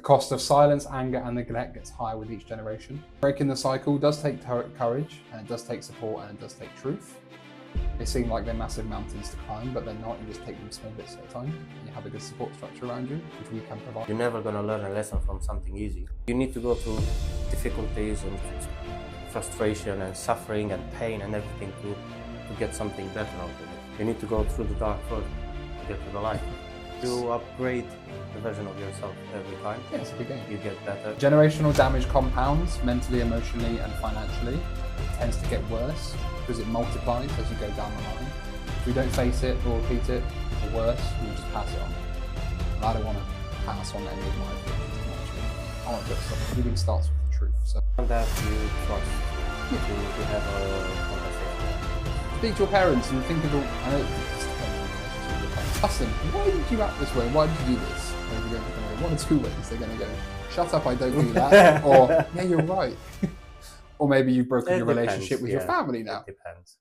The cost of silence, anger, and neglect gets higher with each generation. Breaking the cycle does take courage, and it does take support, and it does take truth. They seem like they're massive mountains to climb, but they're not. You just take them small bits at a time. And you have a good support structure around you, which we can provide. You're never going to learn a lesson from something easy. You need to go through difficulties and frustration and suffering and pain and everything to get something better out of it. You need to go through the dark first to get to the light. You upgrade the version of yourself every time. Yeah, it's a good game. You get better. Generational damage compounds mentally, emotionally, and financially. It tends to get worse because it multiplies as you go down the line. If we don't face it or repeat it, or worse, we'll just pass it on. And I don't want to pass on any of my feelings too much. I want to put stuff. Everything starts with the truth. So And that you trust to have a conversation. speak to your parents and think of all. I know it's depending on the relationship with your parents. Ask them, why did you act this way? Why did you do this? Maybe they're going to go one or two ways. They're going to go, shut up, I don't do that. Or, yeah, you're right. Or maybe you've broken your relationship with your family now. It depends.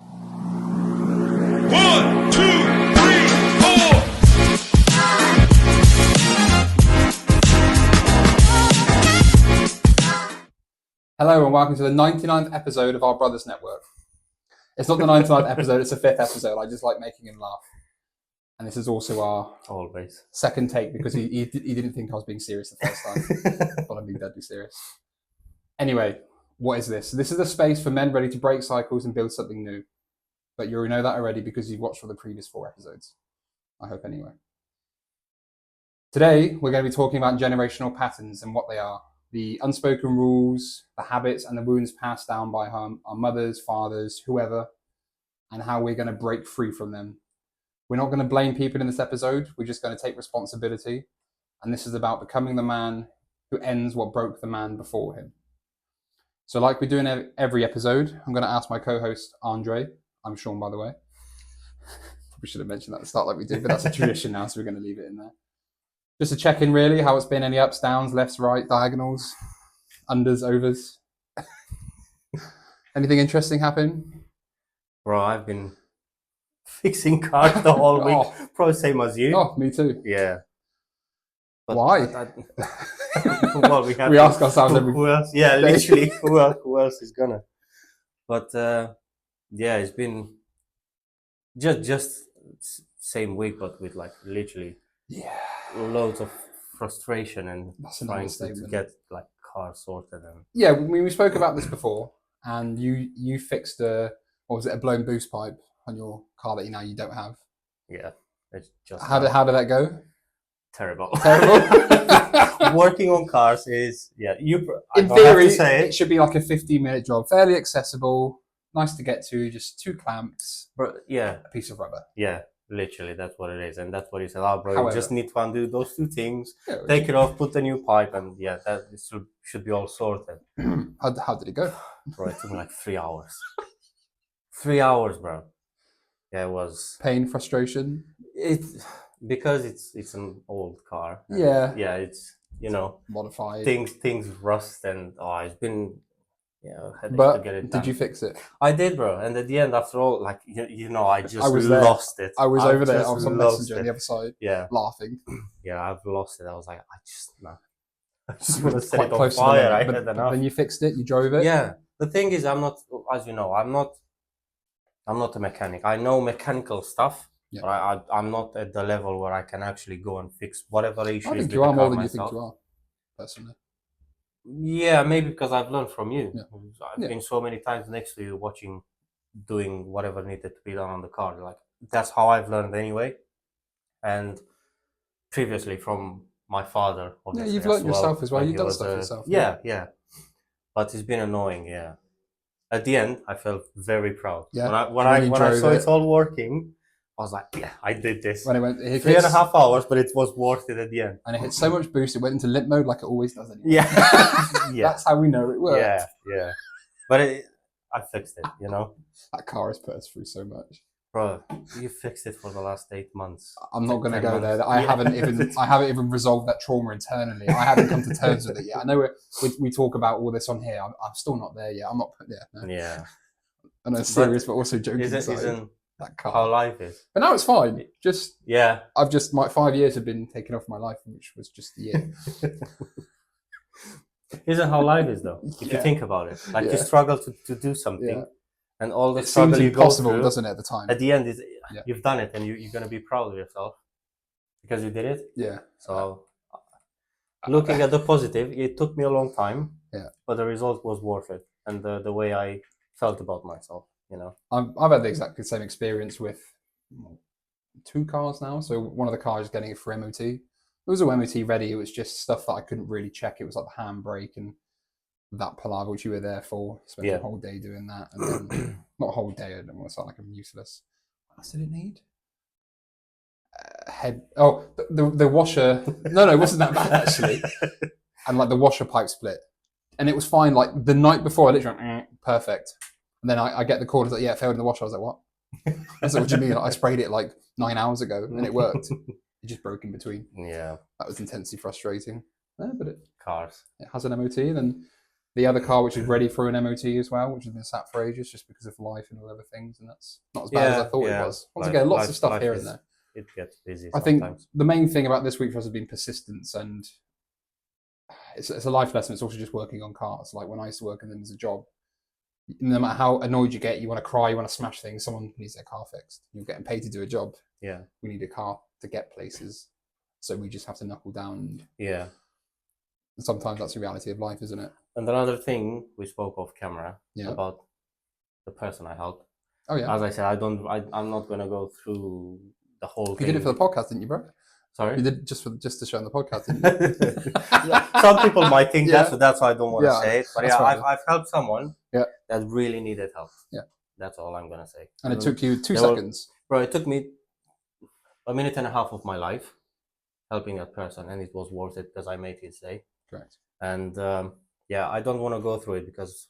1, 2, 3, 4. Hello and welcome to the 99th episode of our Brothers Network. It's not the 99th episode, it's the 5th episode. I just like making him laugh. And this is also our Always. second take because he didn't think I was being serious the first time. But I'm being deadly serious. Anyway, what is this? This is a space for men ready to break cycles and build something new. But you already know that already because you've watched all the previous 4 episodes. I hope anyway. Today, we're going to be talking about generational patterns and what they are. The unspoken rules, the habits and the wounds passed down by our mothers, fathers, whoever, and how we're going to break free from them. We're not going to blame people in this episode. We're just going to take responsibility. And this is about becoming the man who ends what broke the man before him. So like we do in every episode, I'm going to ask my co-host, Andre. I'm Sean, by the way. Probably should have mentioned that at the start like we did, but that's a tradition now, so we're going to leave it in there. Just to check in, really, how it's been, any ups, downs, lefts, right, diagonals, unders, overs. Anything interesting happen? Bro, I've been fixing cars the whole week. Oh. Probably same as you. Oh, me too. Yeah. But Why? Well, We ask ourselves every who else? Yeah, day. literally, who else is gonna? But yeah, it's been just same week, but with like literally loads of frustration and That's an trying to understatement. get like car sorted and Yeah, we spoke about this before, and you fixed a blown boost pipe on your car that you don't have. yeah, it's just How did that go? terrible. Terrible. Working on cars is I In don't have theory, to say it should be like a 15-minute job, fairly accessible, nice to get to, just 2 clamps, but yeah, a piece of rubber. yeah, literally that's what it is, and that's what he said. Oh, bro, However- you just need to undo those 2 things, Yeah, take it off, put the new pipe, and yeah, that should be all sorted. how did it go? Bro, it took me like 3 hours. 3 hours, bro. Yeah, it was. Pain, frustration. Because it's an old car. and Yeah. Yeah, it's Modified. things rust and it's been headache to But get it did done. you fix it? I did, bro. And at the end, after all, like I just I was there. lost it. I was over there. I just was on lost Messenger on the other side, Yeah, laughing. yeah, I've lost it. I was like, I just You want were to set quite it on close to the fire. limit, I but had enough. then you fixed it. You drove it. Yeah. The thing is, I'm not, as you know, I'm not a mechanic. I know mechanical stuff, Yeah. but I'm not at the level where I can actually go and fix whatever issues. I think with you the are more car than myself. you think you are, personally. Yeah, maybe because I've learned from you. Yeah. I've Yeah. been so many times next to you watching, doing whatever needed to be done on the car. Like that's how I've learned anyway. And previously from my father. Yeah, obviously, you've as learned yourself as well. when You've he done was stuff yourself. Yeah. But it's been annoying. Yeah. At the end, I felt very proud. Yeah. When And I when you when I drove saw it. it's all working, I was like, yeah, I did this. When it went, it 3.5 hours, but it was worth it at the end. and it hit so much boost, it went into limp mode like it always does. Anyway. Yeah. Yeah. That's how we know it worked. Yeah. But I fixed it, That car has put us through so much. Bro, you fixed it for the last 8 months. I'm not going to 10 go there. months. I Yeah. haven't even resolved that trauma internally. I haven't come to terms with it yet. I know we talk about all this on here. I'm still not there yet. I'm not there. No. Yeah. I know it's serious, but also joking aside. that car. how life is. But now it's fine. Just Yeah. my 5 years have been taken off my life, which was just a year. Isn't how life is though? If you Yeah. think about it, like you Yeah. struggle to do something, Yeah. and all the It struggle seems you go impossible, through, doesn't it, at the time? at the end is Yeah. you've done it, and you're gonna be proud of yourself because you did it. Yeah. So, looking at the positive, it took me a long time, Yeah. but the result was worth it, and the way I felt about myself, you know. I've had the exactly same experience with 2 cars now. So one of the cars is getting it for MOT. It was all MOT ready. It was just stuff that I couldn't really check. It was like the handbrake and that palaver which you were there for. Spent Yeah. the whole day doing that, and then not a whole day. I don't want to sound like I'm useless. What else did it need? The washer. No, it wasn't that bad actually. And like the washer pipe split, and it was fine. Like the night before, I literally went, perfect. And then I get the call. It's like, yeah, it failed in the washer. I was like, what? I said, what do you mean? Like, I sprayed it like 9 hours ago, and it worked. It just broke in between. Yeah, That was intensely frustrating. Yeah, but it cars. has an MOT. Then the other car, which is ready for an MOT as well, which has been sat for ages, just because of life and all other things, and that's not as bad as I thought it was. Once again, lots of stuff here and there. It gets busy. I think sometimes. the main thing about this week for us has been persistence, and it's a life lesson. It's also just working on cars. Like when I used to work in them as a job, no matter how annoyed you get, you want to cry, you want to smash things, someone needs their car fixed. You're getting paid to do a job. Yeah, We need a car to get places. So we just have to knuckle down. yeah. And sometimes that's the reality of life, isn't it? And another thing we spoke off camera Yeah. about the person I helped. Oh, yeah. As I said, I'm not gonna go through the whole You thing. did it for the podcast, didn't you, bro? Sorry. You did just to show on the podcast, didn't you? Yeah, some people might think Yeah. that, so that's why I don't want to Yeah, say it. But that's yeah, fine. I've helped someone Yeah. that really needed help. Yeah. That's all I'm gonna say. And it took you 2 There were- seconds. Bro, it took me a minute and a half of my life helping that person, and it was worth it because I made his day. Correct. And yeah, I don't want to go through it because,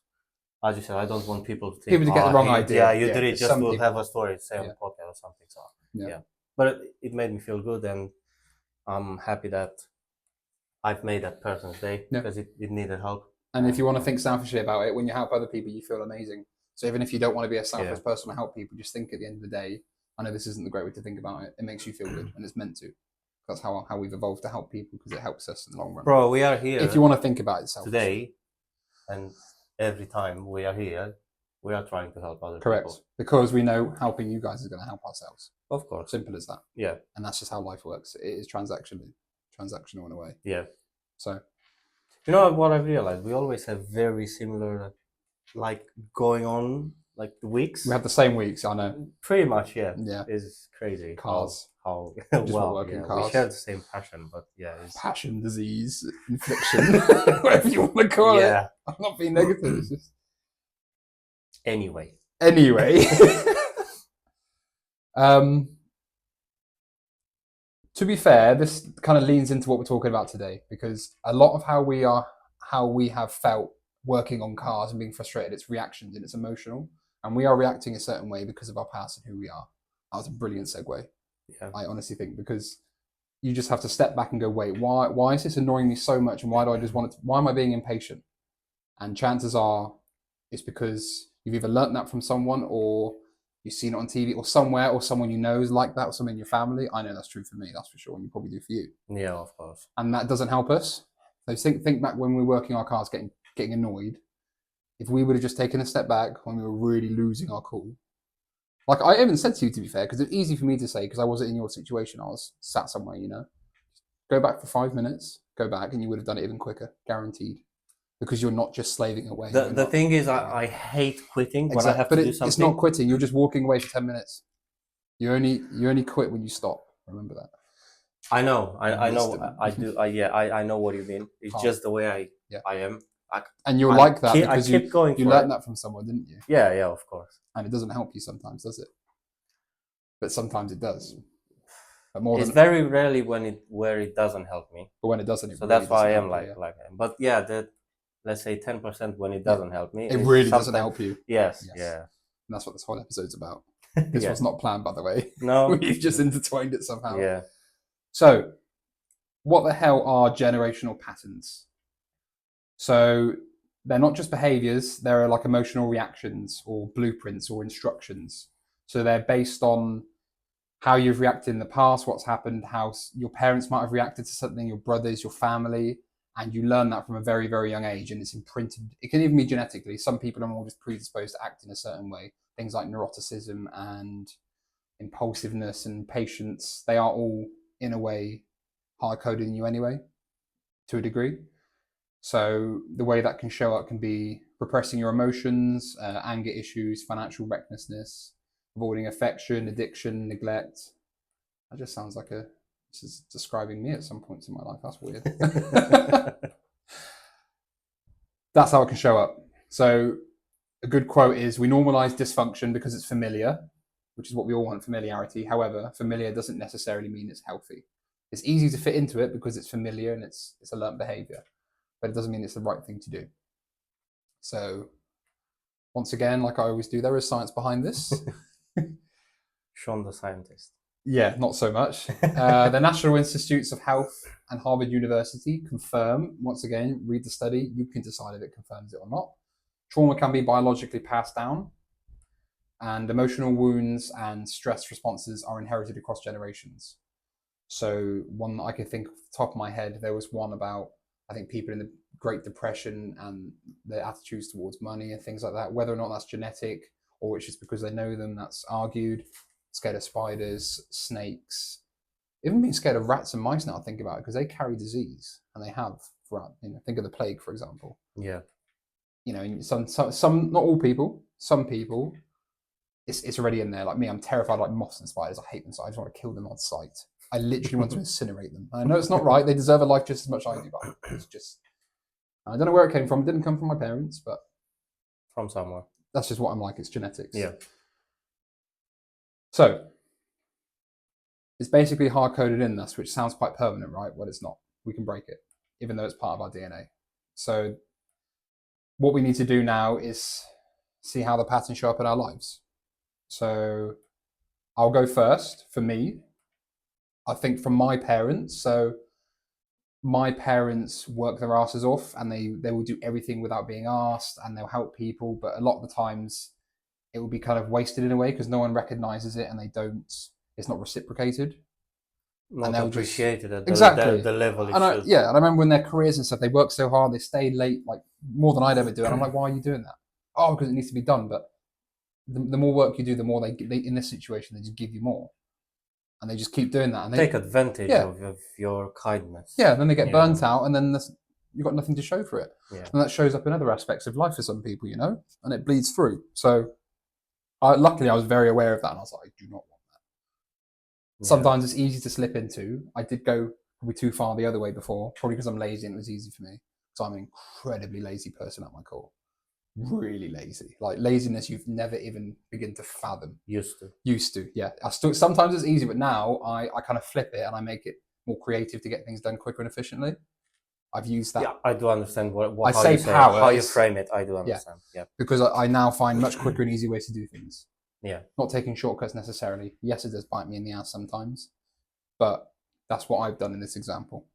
as you said, I don't want people to think People to get the wrong he- idea. Yeah, you Yeah, did it because just some to people- have a story to say on Yeah. the podcast or something. So Yeah. but it made me feel good, and I'm happy that I've made that person's day Yeah. because it needed help. And if you want to think selfishly about it, when you help other people, you feel amazing. So even if you don't want to be a selfish Yeah. person to help people, just think at the end of the day, I know this isn't the great way to think about it. It makes you feel good, and it's meant to. That's how we've evolved to help people, because it helps us in the long run. Bro, we are here If you want to think about it selfishly. today, and every time we are here, we are trying to help other Correct. people. Because we know helping you guys is going to help ourselves. Of course. Simple as that. Yeah, And that's just how life works. It is transactional in a way. yeah. So You know what I realized? We always have very similar, like, going on, like, weeks. we have the same weeks, I know. Pretty much, yeah. Yeah. It's crazy. Cars. How Just well, work in yeah, we cars. share the same passion, but yeah, it's, Passion, disease, infliction, whatever you want to call it. yeah. I'm not being negative. It's just Anyway, anyway. To be fair, this kind of leans into what we're talking about today, because a lot of how we have felt working on cars and being frustrated, it's reactions and it's emotional, and we are reacting a certain way because of our past and who we are. That was a brilliant segue. yeah, I honestly think, because you just have to step back and go, wait, why is this annoying me so much, and why am I being impatient? And chances are it's because you've either learnt that from someone, or you've seen it on TV or somewhere, or someone you know is like that, or someone in your family. I know that's true for me, that's for sure, and you probably do for you. yeah, of course. And that doesn't help us. So think back when we were working our cars, getting annoyed. If we would have just taken a step back when we were really losing our cool. Like I even said to you, to be fair, because it's easy for me to say, because I wasn't in your situation. I was sat somewhere, Go back for 5 minutes, go back, and you would have done it even quicker, guaranteed. Because you're not just slaving away. The thing is, I hate quitting when I have but to do something. it's not quitting. You're just walking away for 10 minutes. You only quit when you stop. Remember that. I know, I know, Wisdom. I do. I know what you mean. It's Calm. just the way Yeah. I am. And you're I like that I because keep going you for learned it. that from someone, didn't you? Yeah, yeah, of course. And it doesn't help you sometimes, does it? But sometimes it does. But more It's than very rarely where it doesn't help me. but when it doesn't, it So really that's why I doesn't am help you, like I am. But yeah, that, let's say 10% when it doesn't help me. It is really doesn't sometimes- help you. Yes, Yes. yeah. And that's what this whole episode's about. This Yeah. was not planned, by the way. No. We've just intertwined it somehow. Yeah. So, what the hell are generational patterns? So, they're not just behaviors, they're like emotional reactions or blueprints or instructions. So they're based on how you've reacted in the past, what's happened, how your parents might have reacted to something, your brothers, your family, and you learn that from a very, very young age, and it's imprinted. It can even be genetically. Some people are more just predisposed to act in a certain way. Things like neuroticism and impulsiveness and patience, they are all, in a way, hard-coded in you anyway, to a degree. So the way that can show up can be repressing your emotions, anger issues, financial recklessness, avoiding affection, addiction, neglect. That just sounds like this is describing me at some points in my life. That's weird. That's how it can show up. So a good quote is, we normalize dysfunction because it's familiar, which is what we all want, familiarity. However, familiar doesn't necessarily mean it's healthy. It's easy to fit into it because it's familiar and it's a learned behavior, but it doesn't mean it's the right thing to do. So once again, like I always do, there is science behind this. Sean the scientist. Yeah, not so much. The National Institutes of Health and Harvard University confirm, once again, read the study, you can decide if it confirms it or not. Trauma can be biologically passed down, and emotional wounds and stress responses are inherited across generations. So one I can think off the top of my head, there was one about, I think, people in the Great Depression and their attitudes towards money and things like that, whether or not that's genetic or it's just because they know them, that's argued. Scared of spiders, snakes, even being scared of rats and mice now, think about it, because they carry disease, and they have throughout, think of the plague, for example. Yeah. Some not all people, some people, it's already in there. Like me, I'm terrified of moths and spiders. I hate them, so I just want to kill them on sight. I literally want to incinerate them. I know it's not right. They deserve a life just as much as I do, but it's just, I don't know where it came from. It didn't come from my parents, but From somewhere. that's just what I'm like. It's genetics. Yeah. So it's basically hard-coded in us, which sounds quite permanent, right? Well, it's not. We can break it, even though it's part of our DNA. So what we need to do now is see how the patterns show up in our lives. So I'll go first. For me, I think from my parents. So my parents work their asses off, and they will do everything without being asked, and they'll help people. But a lot of the times it will be kind of wasted in a way because no one recognizes it, and it's not reciprocated. Not And they'll appreciated at Exactly. the level it And should. and I remember in their careers and stuff, they work so hard, they stay late, like more than I'd ever do. And I'm like, why are you doing that? Oh, because it needs to be done. But the more work you do, the more they in this situation, they just give you more. And they just keep doing that. And they Take advantage Yeah. of your kindness. Yeah, then they get Yeah. burnt out, and then you've got nothing to show for it. Yeah. And that shows up in other aspects of life for some people, and it bleeds through. So luckily, I was very aware of that, and I was like, I do not want that. Yeah. Sometimes it's easy to slip into. I did go probably too far the other way before, probably because I'm lazy and it was easy for me. So I'm an incredibly lazy person at my core. Really lazy. Like laziness you've never even begin to fathom. Used to. Used to, yeah. Sometimes it's easy, but now I kind of flip it and I make it more creative to get things done quicker and efficiently. I've used that. Yeah, I do understand I how say you say power, how you it's- frame it. I do understand. Yeah. Because I now find much quicker and easy ways to do things. Yeah. Not taking shortcuts necessarily. Yes, it does bite me in the ass sometimes, but that's what I've done in this example.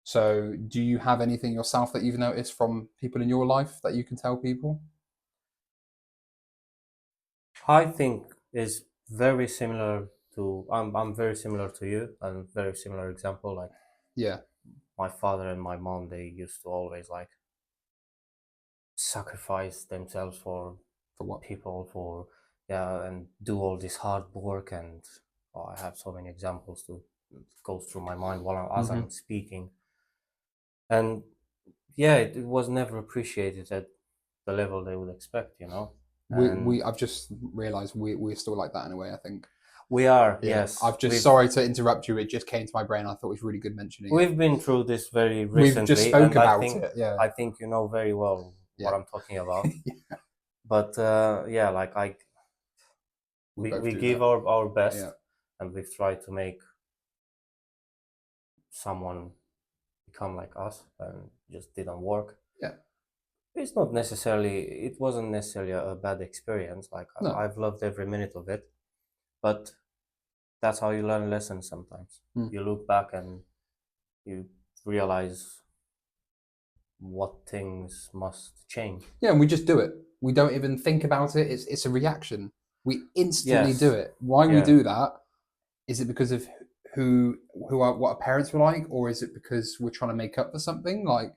So do you have anything yourself that you've noticed from people in your life that you can tell people? I think is very similar to I'm very similar to you, and very similar example. Like Yeah. my father and my mom, they used to always like sacrifice themselves for For what? people, and do all this hard work. And I have so many examples to go through my mind as I'm speaking. And yeah, it was never appreciated at the level they would expect, And I've just realised we're still like that in a way, I think. we are, Yeah. yes. I've just, sorry to interrupt you, it just came to my brain. I thought it was really good mentioning it. We've been through this very recently. We've just spoke and about it, yeah. I think you know very well Yeah. what I'm talking about. Yeah. But yeah, like We both we do give that. our best, Yeah. and we've tried to make someone become like us, and just didn't work. Yeah. It wasn't necessarily a bad experience. Like No. I've loved every minute of it, but that's how you learn lessons sometimes. You look back and you realize what things must change. Yeah, and we just do it. We don't even think about it. It's a reaction. we instantly Yes. do it. Why we Yeah. do that? Is it because of what our parents were like, or is it because we're trying to make up for something? Like,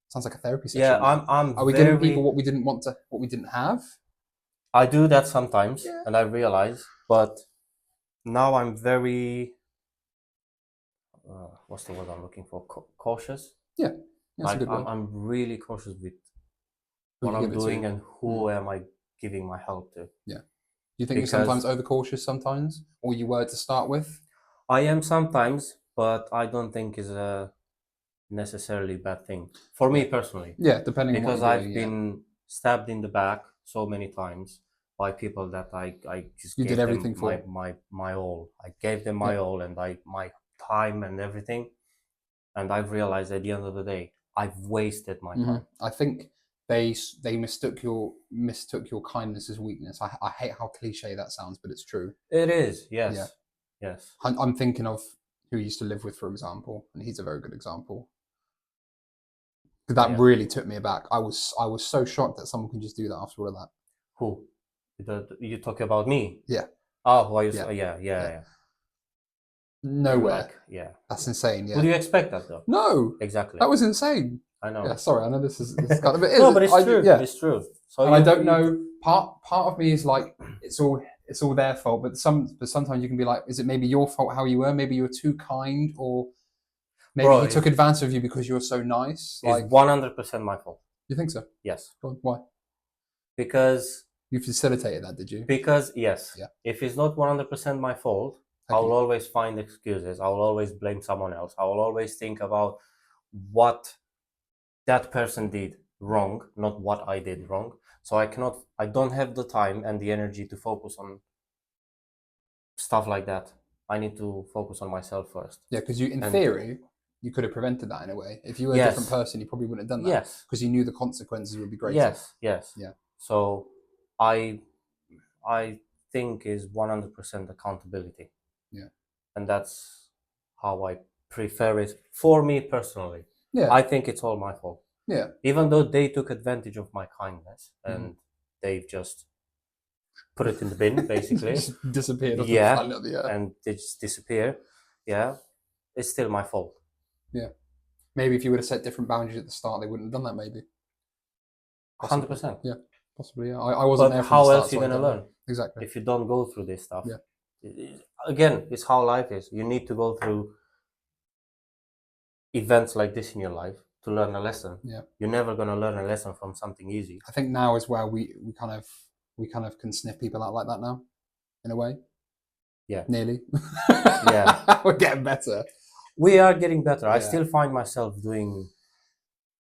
sounds like a therapy session. Yeah, now. I'm Are we very, giving people what we didn't want to, what we didn't have? I do that sometimes, Yeah. and I realize, but now I'm very, what's the word I'm looking for? Cautious. Yeah, that's a Like good word. I'm really cautious with Who what you I'm give it to. doing and who am I giving my help to. Do you think because- you're sometimes overcautious sometimes, or you were to start with? I am sometimes, but I don't think is a necessarily bad thing for me personally. Yeah, depending Because on what you're I've doing. been stabbed in the back so many times by people that I just You gave did everything them for. my all. I gave them my Yeah. all and my time and everything. And I've realized at the end of the day, I've wasted my Mhm. time. I think they mistook your kindness as weakness. I hate how cliche that sounds, but it's true. It is, yes. Yeah. Yes. I'm thinking of who I used to live with, for example, and he's a very good example. That Yeah. really took me aback. I was so shocked that someone could just do that after all of that. Who? You talk about me? Yeah. Oh, who are you? Yeah. Yeah. Nowhere. Like, yeah. That's insane. Yeah. Who do you expect that though? No, Exactly. that was insane. I know. Yeah, sorry, I know this is kind of it is. No, but it's I- true. Yeah, It's true. So and I don't know. Part of me is like it's all their fault, but sometimes you can be like, is it maybe your fault how you were? Maybe you were too kind, or maybe Bro, he took advantage of you because you were so nice. It's Like, 100% my fault. you think so? Yes. Go on, why? Because You facilitated that, did you? yes. Yeah. If it's not 100% my fault, I Okay. will always find excuses. I will always blame someone else. I will always think about what that person did wrong, not what I did wrong. So I don't have the time and the energy to focus on stuff like that. I need to focus on myself first. Yeah, because in And- theory, you could have prevented that in a way. If you were a Yes. different person, you probably wouldn't have done that. Yes. Because you knew the consequences would be greater. Yes. Yeah. So I think is 100% accountability. Yeah. And that's how I prefer it for me personally. Yeah. I think it's all my fault. Yeah. Even though they took advantage of my kindness and Mm-hmm. they've just put it in the bin, basically, Just disappeared off Yeah. the planet of the earth. and they just disappear. Yeah. It's still my fault. Maybe if you would have set different boundaries at the start, they wouldn't have done that. Maybe. Possibly. 100%. Yeah. Possibly. Yeah. I wasn't But there. From how the start, else are you so I going to don't know. learn Exactly. if you don't go through this stuff? Yeah. Again, it's how life is. You need to go through events like this in your life to learn a lesson. Yeah. You're never going to learn a lesson from something easy. I think now is where we kind of can sniff people out like that now, in a way. Yeah. Nearly. Yeah. We're getting better. We are getting better. I Yeah. still find myself doing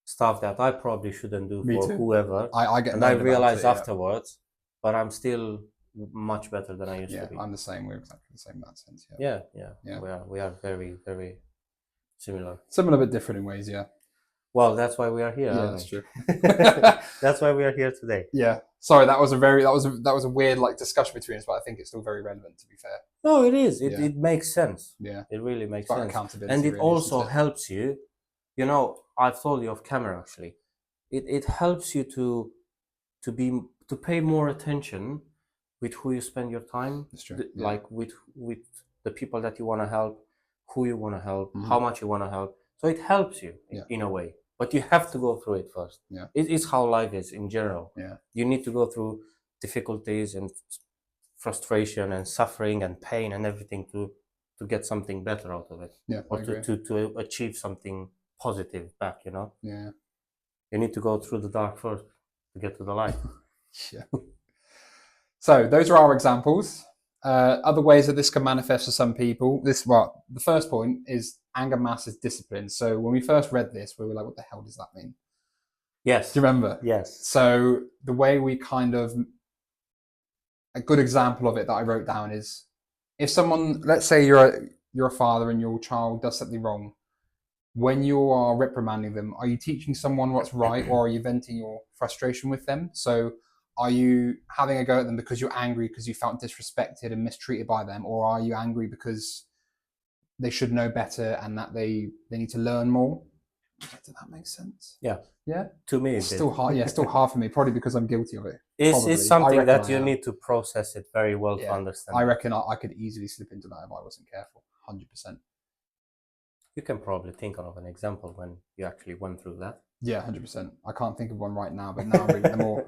stuff that I probably shouldn't do Me for too. whoever. I get. And I annoyed about realize it, yeah. afterwards, but I'm still much better than I used Yeah, to be. I'm the same. We're exactly the same in that sense. Yeah. Yeah. Yeah. We are very, very similar. Similar but different in ways. Yeah. Well, that's why we are here. Yeah, aren't that's we? true. That's why we are here today. Yeah. Sorry, that was a weird like discussion between us, but I think it's still very relevant. To be fair. No, it is. Yeah. It makes sense. Yeah. It really makes It's about sense. accountability. And it really, also isn't it? helps you. You know, I've told you off camera actually. It helps you to pay more attention with who you spend your time. That's true. Yeah. Like with the people that you want to help, who you want to help, Mhm. how much you want to help. So it helps you Yeah. in a way, but you have to go through it first. Yeah. It's how life is in general. Yeah. You need to go through difficulties and frustration and suffering and pain and everything to get something better out of it, Yeah. I or agree. to achieve something positive back. You know, Yeah. you need to go through the dark first to get to the light. Yeah. So those are our examples. Other ways that this can manifest for some people. The first point is anger masks discipline. So when we first read this, we were like, "What the hell does that mean?" Yes. Do you remember? Yes. So the way we a good example of it that I wrote down is if someone, let's say you're a father and your child does something wrong, when you are reprimanding them, are you teaching someone what's right, or are you venting your frustration with them? So are you having a go at them because you're angry because you felt disrespected and mistreated by them, or are you angry because they should know better and that they need to learn more? Does that make sense? Yeah. Yeah. To me, It's it still hard. Yeah, it's still hard for me, probably because I'm guilty of it. It's Probably. something I that reckon you I am. need to process it very well to Yeah, understand. I reckon I could easily slip into that if I wasn't careful. 100%. You can probably think of an example when you actually went through that. Yeah, 100%. I can't think of one right now, but now the more,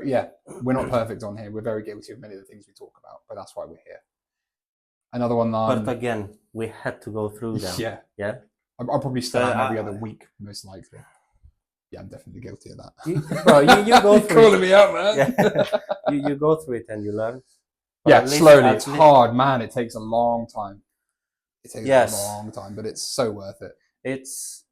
yeah, we're not perfect on here. We're very guilty of many of the things we talk about, but that's why we're here. Another one. But again, we had to go through them. Yeah, Yeah. I'll probably still So am every I- other week, most likely. Yeah, I'm definitely guilty of that. You go You're through calling it. me out, man. Yeah. you go through it and you learn. But Yeah, at least- slowly. at It's least- hard, man. It takes a long time. It takes Yes. a long time, but it's so worth it. It's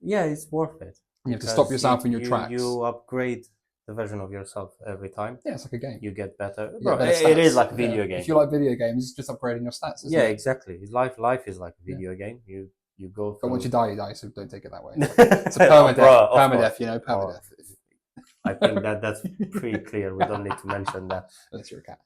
worth it. You have to stop Because yourself in your tracks. You upgrade the version of yourself every time. Yeah, it's like a game. You get better. You Bro, get better it is stats. like a video Yeah. game. If you like video games, it's just upgrading your stats. Isn't Yeah, it? exactly. Life is like a video game. You go through. But once you die, so don't take it that way. It's It's a permadeath. Permadeath, you know, permadeath. I think that's pretty clear. We don't need to mention that. Unless you're a cat.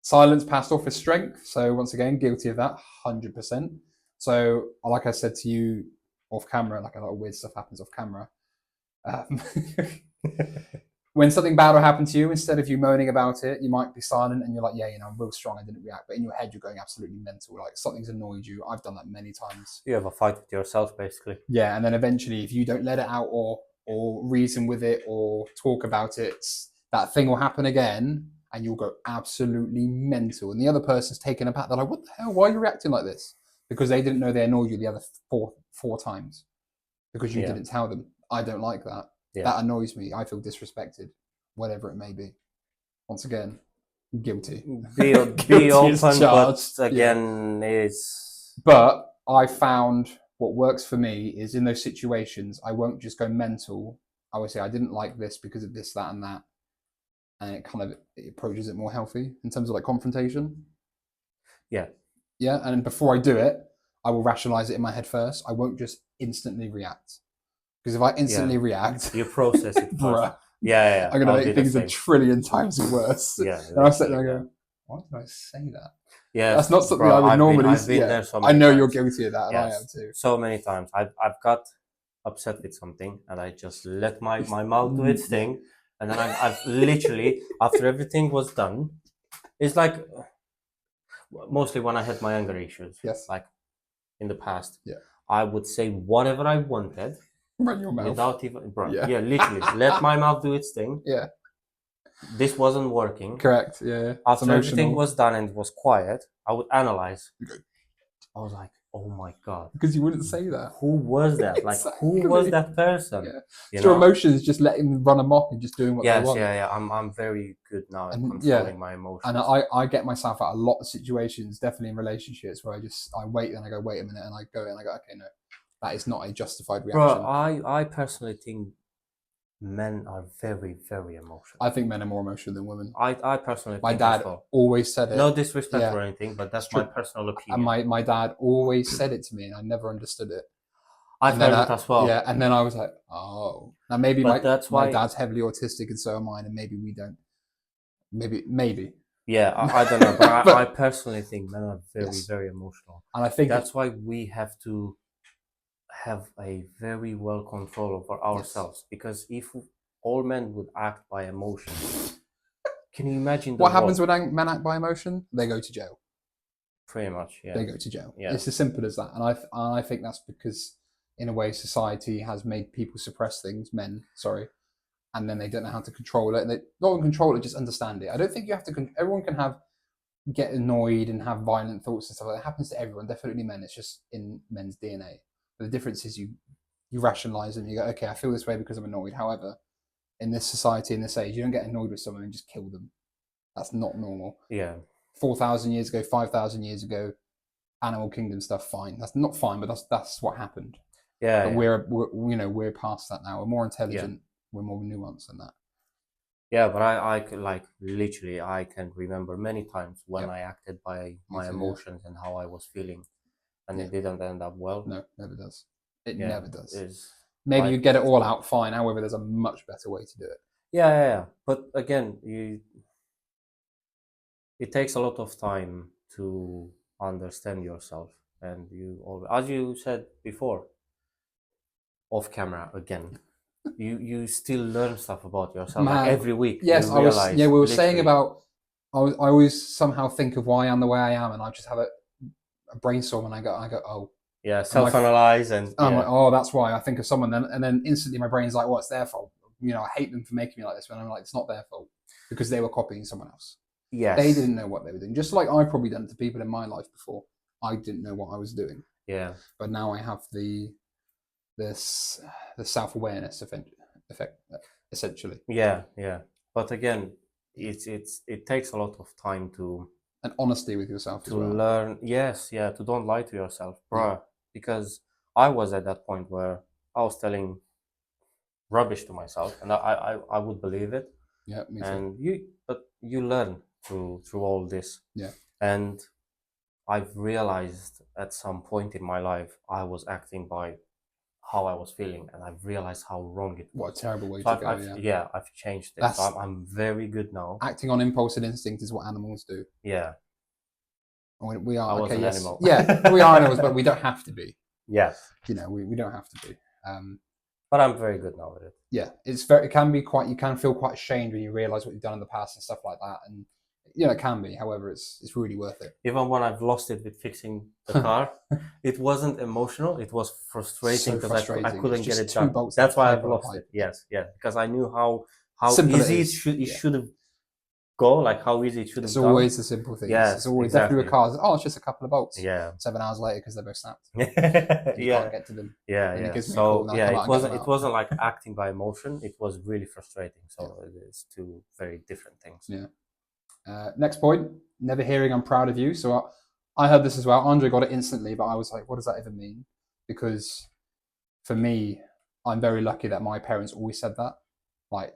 Silence passed off as strength. So once again, guilty of that, 100%. So like I said to you off camera, like a lot of weird stuff happens off camera. When something bad will happen to you, instead of you moaning about it, you might be silent and you're like, yeah, you know, I'm real strong, I didn't react. But in your head, you're going absolutely mental. Like something's annoyed you. I've done that many times. You have a fight with yourself, basically. Yeah, and then eventually, if you don't let it out or reason with it or talk about it, that thing will happen again, and you'll go absolutely mental. And the other person's taken aback. They're like, "What the hell? Why are you reacting like this?" Because they didn't know they annoyed you the other four times because you didn't tell them. I don't like that. Yeah. That annoys me. I feel disrespected, whatever it may be. Once again, guilty. Be Guilty as open, charged. but again, it's But I found what works for me is in those situations, I won't just go mental. I would say I didn't like this because of this, that, and that. And it approaches it more healthy in terms of like confrontation. Yeah. Yeah. And before I do it, I will rationalize it in my head first. I won't just instantly react. Because if I instantly react, you process it first. bruh, Yeah. I'm going I'll to do make the things a same. trillion times worse. Yeah. And I sit there and go, why did I say that? Yeah, That's not something bro, I would normally I've been yeah. there so I many know times. you're guilty of that, and I Yes. am too. So many times. I've got upset with something and I just let my mouth do its thing. And then I've literally, after everything was done, it's like mostly when I had my anger issues. Yes. Like in the past. Yeah. I would say whatever I wanted Run your mouth. without even, bro. Yeah. Yeah, literally. Let my mouth do its thing. Yeah. This wasn't working. Correct. Yeah. It's After everything emotional. was done and it was quiet, I would analyze. You go- I was like, oh my God. Because you wouldn't say that. Who was that? Like, who was Exactly. that person? Yeah. You It's your know? emotions just letting them run amok and just doing what Yes, they want. yeah. I'm very good now at And, controlling my emotions. And I get myself out a lot of situations, definitely in relationships, where I wait and I go, wait a minute, and I go and I go, okay, no, that is not a justified reaction. Bro, I personally think men are very, very emotional. I think men are more emotional than women. I personally My think dad as well. always said it. No disrespect Yeah. or anything, but that's It's my true. personal And opinion. my dad always said it to me, and I never understood it. I've And then heard it as well. Yeah, and then I was like, oh. Now maybe But that's my why- dad's heavily autistic, and so am I, and maybe we don't. Maybe. Yeah, I don't know, but, But- I personally think men are very, Yes. very emotional. And I think That's why we have to have a very well control over ourselves. Because if all men would act by emotion, can you imagine the what happens world? when men act by emotion? They go to jail. Pretty much, yeah. They go to jail. Yeah. It's as simple as that. And I think that's because, in a way, society has made people suppress things, men, sorry, and then they don't know how to control it. And they not even control it, just understand it. I don't think you have to. Everyone can get annoyed and have violent thoughts and stuff like that. It happens to everyone, definitely men. It's just in men's DNA. But the difference is you rationalize them. You go, okay, I feel this way because I'm annoyed. However, in this society, in this age, you don't get annoyed with someone and just kill them. That's not normal. Yeah. 4,000 years ago, 5,000 years ago, animal kingdom stuff, fine. That's not fine, but that's what happened. Yeah. But yeah. we're past that now. We're more intelligent. We're more nuanced than that. Yeah, but I can, like, literally, I can remember many times when Yeah. I acted by my too, yeah. emotions and how I was feeling, and Yeah. it didn't end up well. No, never does. It Yeah, never does. Is Maybe like- you get it all out fine. However, there's a much better way to do it. yeah. But again, it takes a lot of time to understand yourself. and you always, as you said before, off camera again, you still learn stuff about yourself like Man, every week. Yes, you I was. realize, Yeah, we were saying literally. about. I always somehow think of why I am the way I am, and I just have a brainstorm, and I go, oh, Yeah, self-analyze and I'm yeah. like, oh, that's why I think of someone. And then instantly my brain's like, well, it's their fault. You know, I hate them for making me like this. When I'm like, it's not their fault because they were copying someone else. Yes. They didn't know what they were doing. Just like I've probably done to people in my life before. I didn't know what I was doing. Yeah. But now I have the self-awareness effect, essentially. Yeah, yeah. But again, it takes a lot of time to And honesty with yourself as well. learn. Yes, yeah, to don't lie to yourself, bruh. Yeah. Because I was at that point where I was telling rubbish to myself, and I would believe it. Yeah, me too. And you learn through all this. Yeah. And I've realized at some point in my life I was acting by how I was feeling, and I've realized how wrong it was. What a terrible way So to go. I've changed it. So I'm very good now. Acting on impulse and instinct is what animals do. Yeah. We are. I was okay, an yes. animal. Yeah, we are animals, but we don't have to be. Yeah. You know, we don't have to be. But I'm very good now with it. Yeah, it can be quite. You can feel quite ashamed when you realize what you've done in the past and stuff like that, and you know it can be. However, it's really worth it. Even when I've lost it with fixing the car, it wasn't emotional. It was frustrating because I couldn't get it done. That's why I've lost it. Yes, yeah, because I knew how Simple easy it should have go, like how easy it should have It's gone. always the simple things. Yes, it's always exactly. definitely with cars. Oh, it's just a couple of bolts. Yeah. 7 hours later because they're both snapped. Yeah. You can't get to them. Yeah, And it yeah. gives me a call So and I yeah, come out and get them it out. wasn't like acting by emotion. It was really frustrating. So it's two very different things. Yeah. Next point. Never hearing "I'm proud of you." So I heard this as well. Andre got it instantly, but I was like, what does that even mean? Because for me, I'm very lucky that my parents always said that. Like,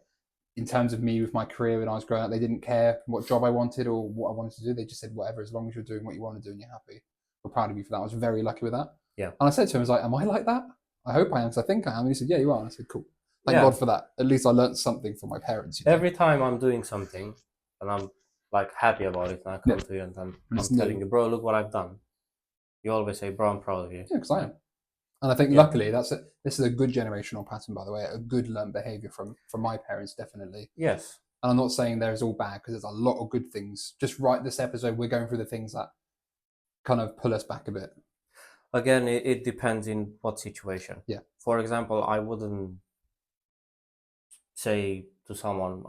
in terms of me with my career when I was growing up, they didn't care what job I wanted or what I wanted to do. They just said, whatever, as long as you're doing what you want to do and you're happy. We're proud of you for that. I was very lucky with that. Yeah. And I said to him, I was like, am I like that? I hope I am, because I think I am. And he said, yeah, you are. And I said, cool. Thank God for that. At least I learned something from my parents. You know? Every time I'm doing something and I'm like happy about it, and I come to you and I'm telling you, bro, look what I've done. You always say, bro, I'm proud of you. Yeah, because I am. And I think luckily this is a good generational pattern, by the way, a good learned behavior from my parents, definitely. Yes. And I'm not saying there's all bad, because there's a lot of good things. Just right this episode, we're going through the things that kind of pull us back a bit. Again, it depends in what situation. Yeah. For example, I wouldn't say to someone,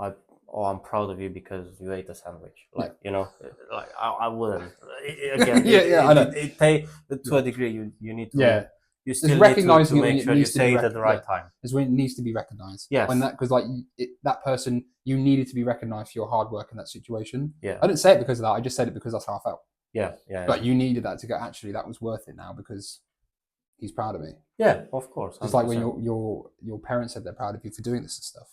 I'm proud of you because you ate a sandwich. Like, you know, like I wouldn't. Again, I know. It to a degree, you need to. Yeah. You still need to make sure you needs to say be it at the right time. Is when it needs to be recognized. Yes. When that, because like that person, you needed to be recognized for your hard work in that situation. Yeah. I didn't say it because of that. I just said it because that's how I felt. Yeah, yeah. But you needed that to go, actually, that was worth it now because he's proud of me. Yeah, of course. 100%. It's like when your parents said they're proud of you for doing this and stuff.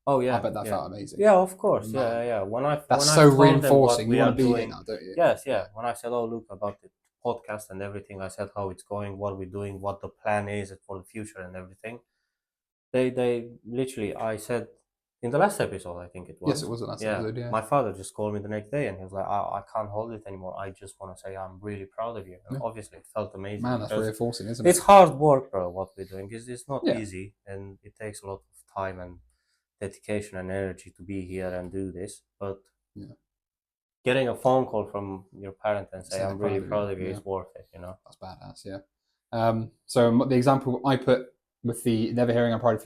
Oh yeah. I bet that felt amazing. Yeah, of course. Man. Yeah. That's so reinforcing. You want to be doing, it now, don't you? Yes, yeah. When I said, oh, look, about the podcast and everything, I said how it's going, what we're doing, what the plan is for the future and everything. They literally, I said in the last episode, I think it was. Yes, it was the last episode, yeah. My father just called me the next day and he was like, I can't hold it anymore. I just want to say I'm really proud of you. And obviously it felt amazing. Man, that's reinforcing, isn't it? It's hard work, bro, what we're doing. It's not Yeah. easy, and it takes a lot of time and dedication and energy to be here and do this. But getting a phone call from your parent and say, I'm really proud of you is worth it, you know? That's badass, yeah. So the example I put with the never hearing I'm proud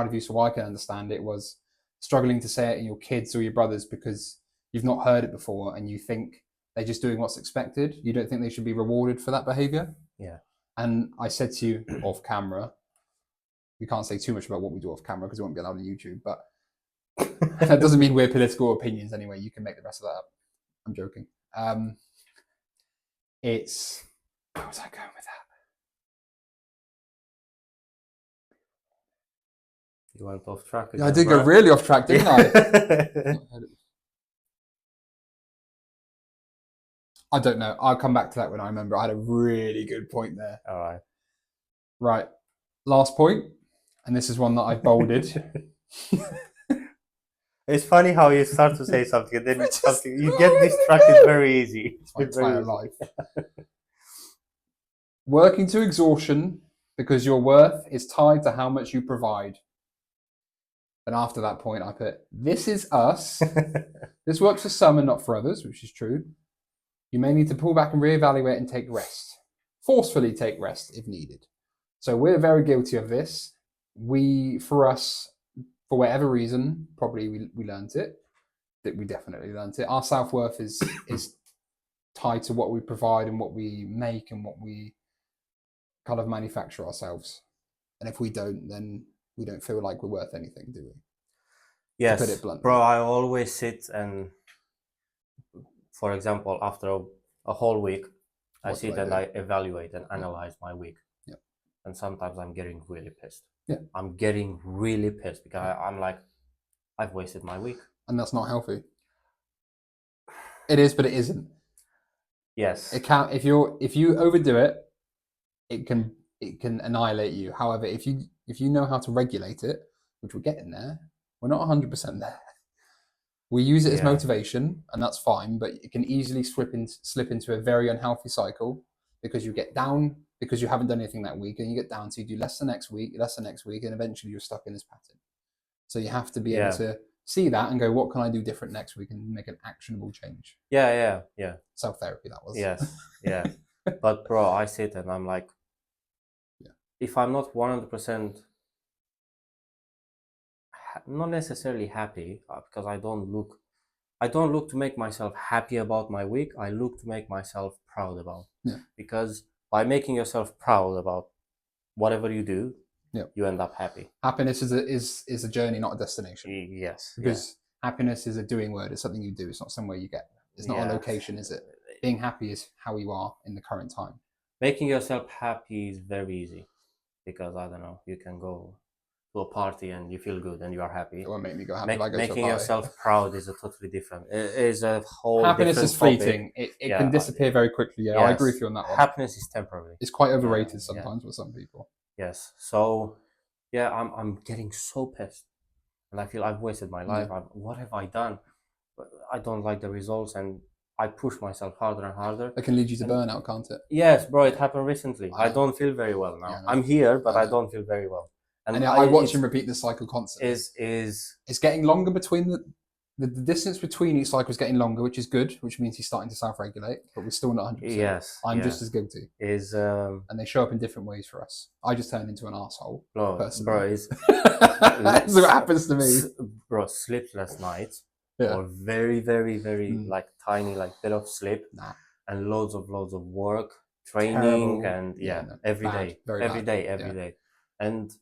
of you so I can understand it was struggling to say it in your kids or your brothers because you've not heard it before and you think they're just doing what's expected. You don't think they should be rewarded for that behavior. Yeah. And I said to you off camera, we can't say too much about what we do off camera because it won't be allowed on YouTube, but that doesn't mean we're political opinions anyway. You can make the rest of that up. I'm joking. It's, where was I going with that? You went off track again. Yeah, I did go really off track, didn't I? I don't know. I'll come back to that when I remember. I had a really good point there. All right. Right. Last point, and this is one that I bolded. It's funny how you start to say something and then you get distracted very easy. It's my entire life. Working to exhaustion because your worth is tied to how much you provide. And after that point, I put, this is us. This works for some and not for others, which is true. You may need to pull back and reevaluate and take rest. Forcefully take rest if needed. So we're very guilty of this. For whatever reason, probably we learned it. That we definitely learned it. Our self-worth is tied to what we provide and what we make and what we kind of manufacture ourselves. And if we don't, then we don't feel like we're worth anything, do we? Yes, put it bluntly. bro, I always sit and, for example, after a whole week, I What do sit I and do? I evaluate and analyze my week. Yeah. And sometimes I'm getting really pissed. Yeah. I'm getting really pissed because I'm like, I've wasted my week. And that's not healthy. It is, but it isn't. Yes. It can't. If you overdo it, it can annihilate you. However, if you know how to regulate it, which we're getting there, we're not 100% there. We use it as Yeah. motivation, and that's fine. But it can easily slip into a very unhealthy cycle because you get down because you haven't done anything that week, and you get down, so you do less the next week, and eventually you're stuck in this pattern. So you have to be able to see that and go, what can I do different next week, and make an actionable change. Yeah. Self-therapy, that was. Yes, yeah. But bro, I sit and I'm like, Yeah. if I'm not 100%, not necessarily happy, because I don't look to make myself happy about my week. I look to make myself proud about. Yeah. Because by making yourself proud about whatever you do, Yeah. you end up happy. Happiness is a journey, not a destination. Yes. Because happiness is a doing word. It's something you do. It's not somewhere you get. It's not a location, is it? Being happy is how you are in the current time. Making yourself happy is very easy because, I don't know, you can go to a party and you feel good and you are happy. It won't make me go happy if I go to a Making party. yourself proud is a totally different. Is a whole. Happiness different is fleeting. It can disappear very quickly. Yeah, I agree Yes. with you on that one. Happiness is temporary. It's quite overrated Yeah. sometimes with some people. Yes. So, yeah, I'm getting so pissed, and I feel I've wasted my life. What have I done? I don't like the results, and I push myself harder and harder. It can lead you to burnout, can't it? Yes, bro, it happened recently. I I know. don't feel very well now. Yeah, I know. I'm here, but I I know. don't feel very well. And I watch him repeat this cycle constantly. Is It's getting longer between the distance between each cycle is getting longer, which is good, which means he's starting to self-regulate, but we're still not 100%. yes. I'm yeah. just as guilty. Is And they show up in different ways for us. I just turn into an asshole. bro, personally. is That's what happens to me. Bro, sleepless nights. Yeah. Or very, very, very Mm. like tiny, like bit of sleep, Nah. and loads of work, training, Terrible. and No, every bad. day, Very every bad. day, every Yeah. day. And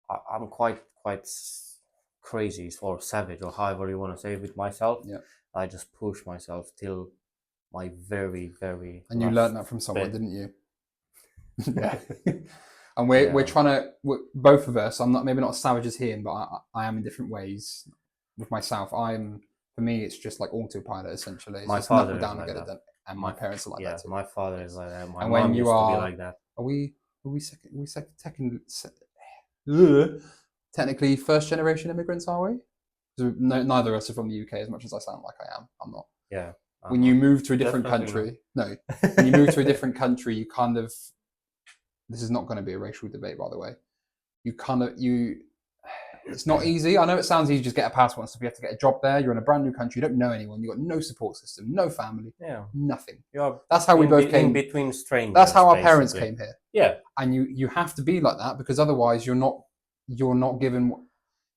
I'm quite crazy or savage or however you want to say it with myself. Yeah. I just push myself till my very, very. And you last learned that from someone, bit. didn't you? Yeah. And we're Yeah. trying to, both of us, I'm not, maybe not as savage as him, but I am in different ways with myself. For me, it's just like autopilot, essentially. It's My just father knuckle is down like and get it that. done. And my parents are like Yeah, that too. my father is like that. My And mom when you used to be are- like that. Are we technically first generation immigrants, are we? So neither of us are from the UK, as much as I sound like I am. I'm not. Yeah. When you move to a different Definitely country, when you move to a different country, you kind of, this is not going to be a racial debate, by the way. It's not easy. I know it sounds easy, just get a passport and stuff. You have to get a job there. You're in a brand new country. You don't know anyone. You've got no support system, no family, Yeah. nothing. You're That's how we both in came. between strangers. That's how our parents basically. came here. Yeah. And you have to be like that because otherwise you're not given,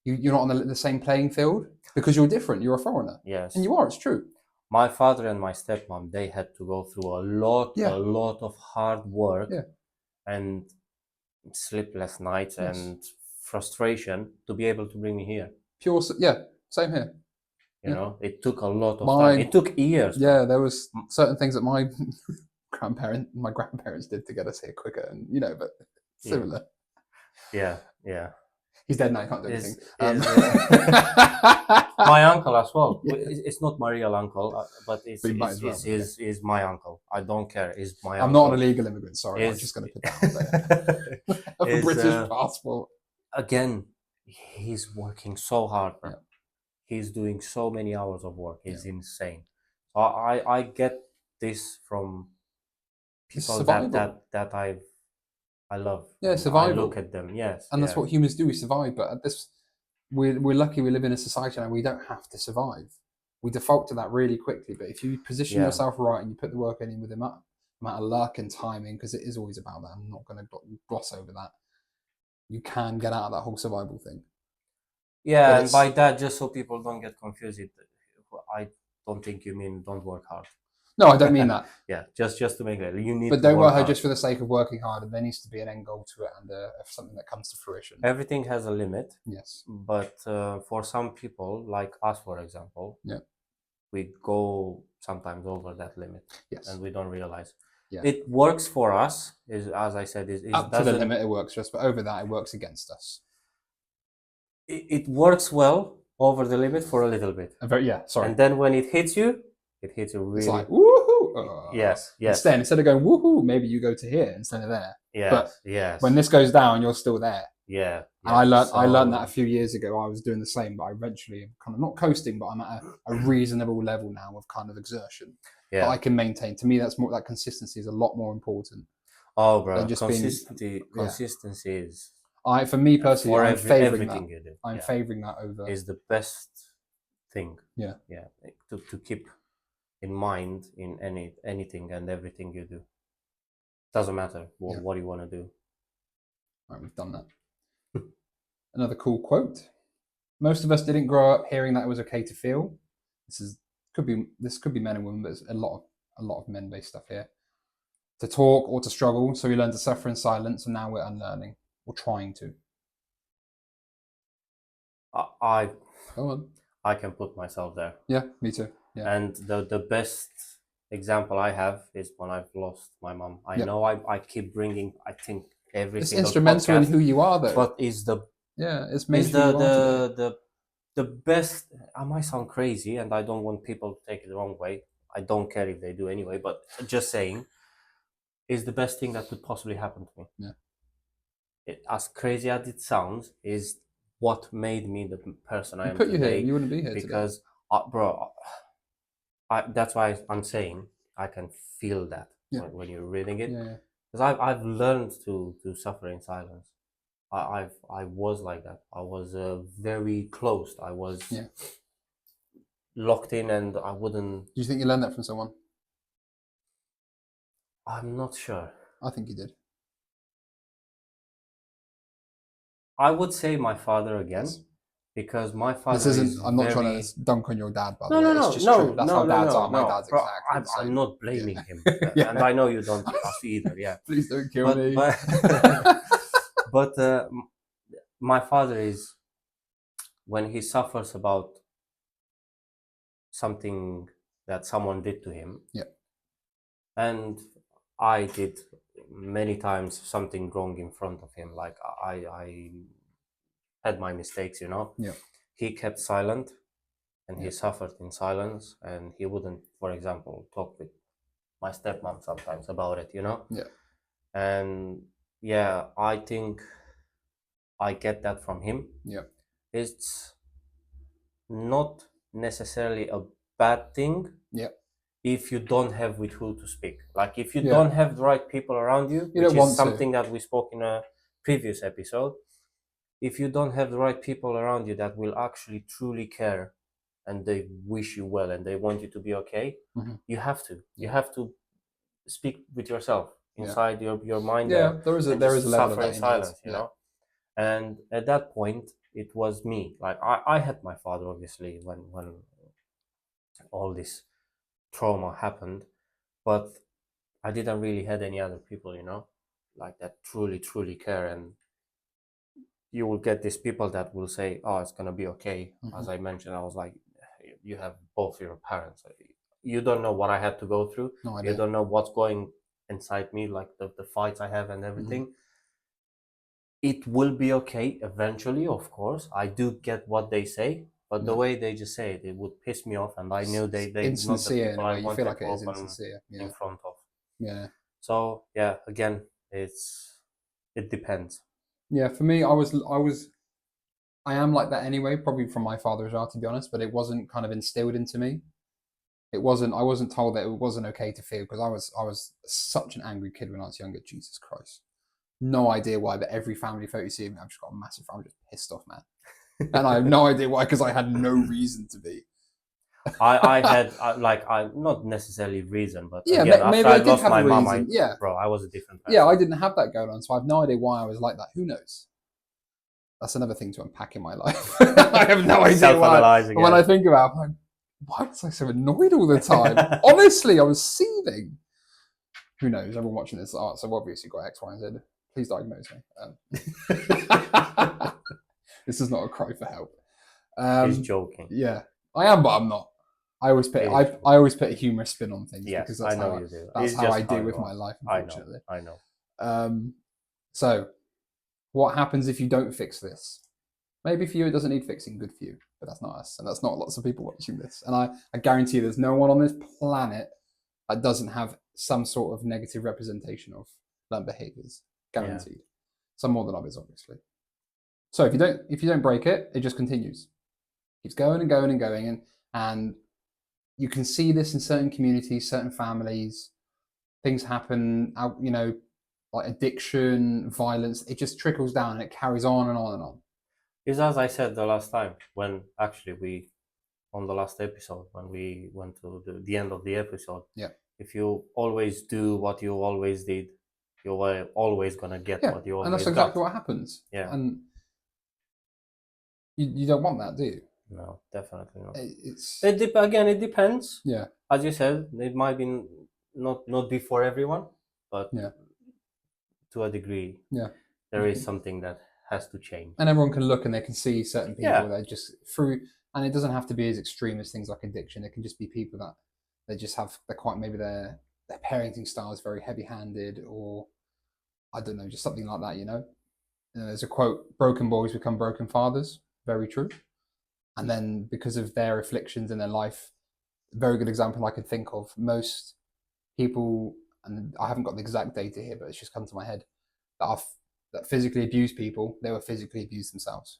you're not on the same playing field because you're different. You're a foreigner. Yes. And you are, it's true. My father and my stepmom, they had to go through a lot of hard work and sleepless nights and frustration to be able to bring me here. Same here. You know, it took a lot of Mine- time. It took years. Yeah, there was certain things that my grandparents did to get us here quicker, and but similar. Yeah. He's dead now. He can't do Is- anything. My uncle as well. Yeah. It's not my real uncle, but But he might as well, is my uncle. I don't care. It's my I'm uncle. not an illegal immigrant. Sorry, I'm Is- just going to put that out there. I have a Is, British passport. Again, he's working so hard, bro. Yeah. He's doing so many hours of work. It's insane. So I get this from It's So survival. that I love. Yeah, And I survival. look at them. Yes, And that's yeah. what humans do. We survive. But at this, we're lucky we live in a society now. We don't have to survive. We default to that really quickly. But if you position Yeah. yourself right and you put the work in with the amount of luck and timing, because it is always about that. I'm not going to gloss over that. You can get out of that whole survival thing. Yeah, But and it's- by that, just so people don't get confused, I don't think you mean don't work hard. No, I don't mean that. Yeah, just to make it, you need But to don't work work hard hard. just for the sake of working hard. There needs to be an end goal to it and something that comes to fruition. Everything has a limit, Yes. but for some people, like us, for example, Yeah. we go sometimes over that limit, Yes. and we don't realize. Yeah. It works for us, is as I said, is Up to the doesn't limit it works for us, but over that it works against us. it works well over the limit for a little bit, Sorry. and then when it hits you really. It's like woohoo. Yes. Instead of going woohoo, maybe you go to here instead of there. Yes. Yes. When this goes down, you're still there. Yeah. And I learned that a few years ago. I was doing the same, but I eventually kind of not coasting, but I'm at a reasonable level now of kind of exertion that I can maintain. To me, that's more, that consistency is a lot more important. Oh, bro, than just being- consistency is For me personally, for I'm favouring everything that. you do. I'm favouring that over. Is the best thing. Yeah. Yeah. To keep in mind in anything and everything you do. Doesn't matter what you want to do. Right, we've done that. Another cool quote. Most of us didn't grow up hearing that it was okay to feel. This could be men and women, but there's a lot of men-based stuff here. To talk or to struggle, so we learn to suffer in silence, and now we're unlearning or trying to. I Go on. I can put myself there. Yeah, me too. Yeah. And the best example I have is when I've lost my mom. I Yeah. know I keep bringing, I think, every It's single instrumental in podcast, who you are, though. but is the It's made is who you are today. the best. I might sound crazy, and I don't want people to take it the wrong way. I don't care if they do anyway, but just saying, is the best thing that could possibly happen to me. Yeah. As crazy as it sounds, is what made me the person I am Put you today. here, you wouldn't be here because, bro, that's why I'm saying I can feel that when you're reading it. Yeah. Because I've learned to suffer in silence. I was like that. I was very closed. I was locked in, and I wouldn't. Do you think you learned that from someone? I'm not sure. I think you did. I would say my father again, because my father. This isn't. is I'm not very... trying to dunk on your dad, by the No, way. no, It's just no, true. That's no, how no, dads no, are. My no. dad's Bro, exactly the same. I'm not blaming him, Yeah. and I know you don't us either. Yeah. Please don't kill me. But my father is, when he suffers about something that someone did to him. Yeah. And I did many times something wrong in front of him. Like I had my mistakes, you know. Yeah. He kept silent, and he suffered in silence, and he wouldn't, for example, talk with my stepmom sometimes about it, you know. Yeah. And yeah, I think I get that from him. Yeah. It's not necessarily a bad thing. Yeah. If you don't have with who to speak, like if you Yeah. don't have the right people around you, You which don't want is to. something that we spoke in a previous episode. If you don't have the right people around you that will actually truly care, and they wish you well, and they want you to be okay, you have to. You have to speak with yourself inside your mind. Yeah, there is a level of suffer that in in silence, you. you know. And at that point, it was me. Like I had my father, obviously, when all this trauma happened, but I didn't really had any other people, you know, like that truly care. And you will get these people that will say, "Oh, it's gonna be okay." As I mentioned, I was like, "You have both your parents. You don't know what I had to go through. No idea. You don't know what's going inside me, like the fights I have and everything." It will be okay eventually, of course. I do get what they say, but the way they just say it, it would piss me off, and I knew they insincere in a way. I You wanted feel like to it is open insincere. in front of. Yeah. So yeah, again, it depends. Yeah, for me, I am like that anyway, probably from my father as well, to be honest, but it wasn't kind of instilled into me. I wasn't told that it wasn't okay to feel, because I was such an angry kid when I was younger. Jesus Christ. No idea why, but every family photo you see of me, I've just got a massive, I'm just pissed off, man. And I have no idea why, because I had no reason to be. I had not necessarily reason, but Yeah, again, maybe after I I did lost have my a mom, reason. Yeah. bro, I was a different person. Yeah, I didn't have that going on, so I have no idea why I was like that. Who knows? That's another thing to unpack in my life. I have no idea why. Self-analyzing. When I think about it, I'm like, why was I so annoyed all the time? Honestly, I was seething. Who knows? Everyone watching this, so obviously got X, Y, and Z. Please diagnose me. This is not a cry for help. He's joking. Yeah, I am, but I'm not. I always put I always put a humorous spin on things, Yes, because that's I know how you do. that's It's how just I deal how with you my are. life. I Unfortunately. know. So, what happens if you don't fix this? Maybe for you it doesn't need fixing. Good for you, but that's not us, and that's not lots of people watching this. And I guarantee you, there's no one on this planet that doesn't have some sort of negative representation of learned behaviors. Guaranteed. Some more than others, obviously. So if you don't break it, it just continues. Keeps going and going and going, and you can see this in certain communities, certain families. Things happen, like addiction, violence. It just trickles down and it carries on and on and on. It's as I said the last time, when actually on the last episode, when we went to the end of the episode. Yeah. If you always do what you always did, you're always gonna get what you always got. And that's exactly what happens. Yeah. And you don't want that, do you? No, definitely not. It depends. Yeah. As you said, it might be not be for everyone, but Yeah. to a degree, Yeah. there is something that has to change. And everyone can look and they can see certain people Yeah. that just through, and it doesn't have to be as extreme as things like addiction. It can just be people that they just have, maybe their parenting style is very heavy-handed, or I don't know, just something like that, there's a quote, broken boys become broken fathers. Very true. And then because of their afflictions in their life, a very good example I could think of, most people, and I haven't got the exact data here, but it's just come to my head, that physically abuse people, they were physically abused themselves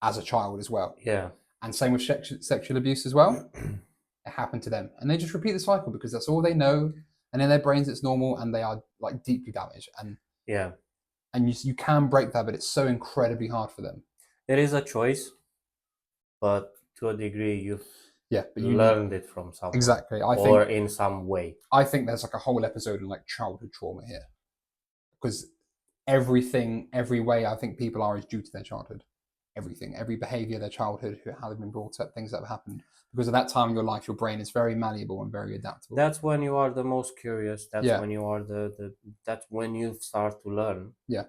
as a child as well. Yeah. And same with sexual abuse as well. It happened to them, and they just repeat the cycle because that's all they know, and in their brains it's normal, and they are like deeply damaged. And you can break that, but it's so incredibly hard for them. It is a choice, but to a degree you learned it from someone. Exactly. Or in some way. I think there's like a whole episode on like childhood trauma here, because every way I think people are is due to their childhood. Everything, every behavior, their childhood, how they've been brought up, things that have happened. Because at that time in your life, your brain is very malleable and very adaptable. That's when you are the most curious. That's when you are that's when you start to learn. Yeah.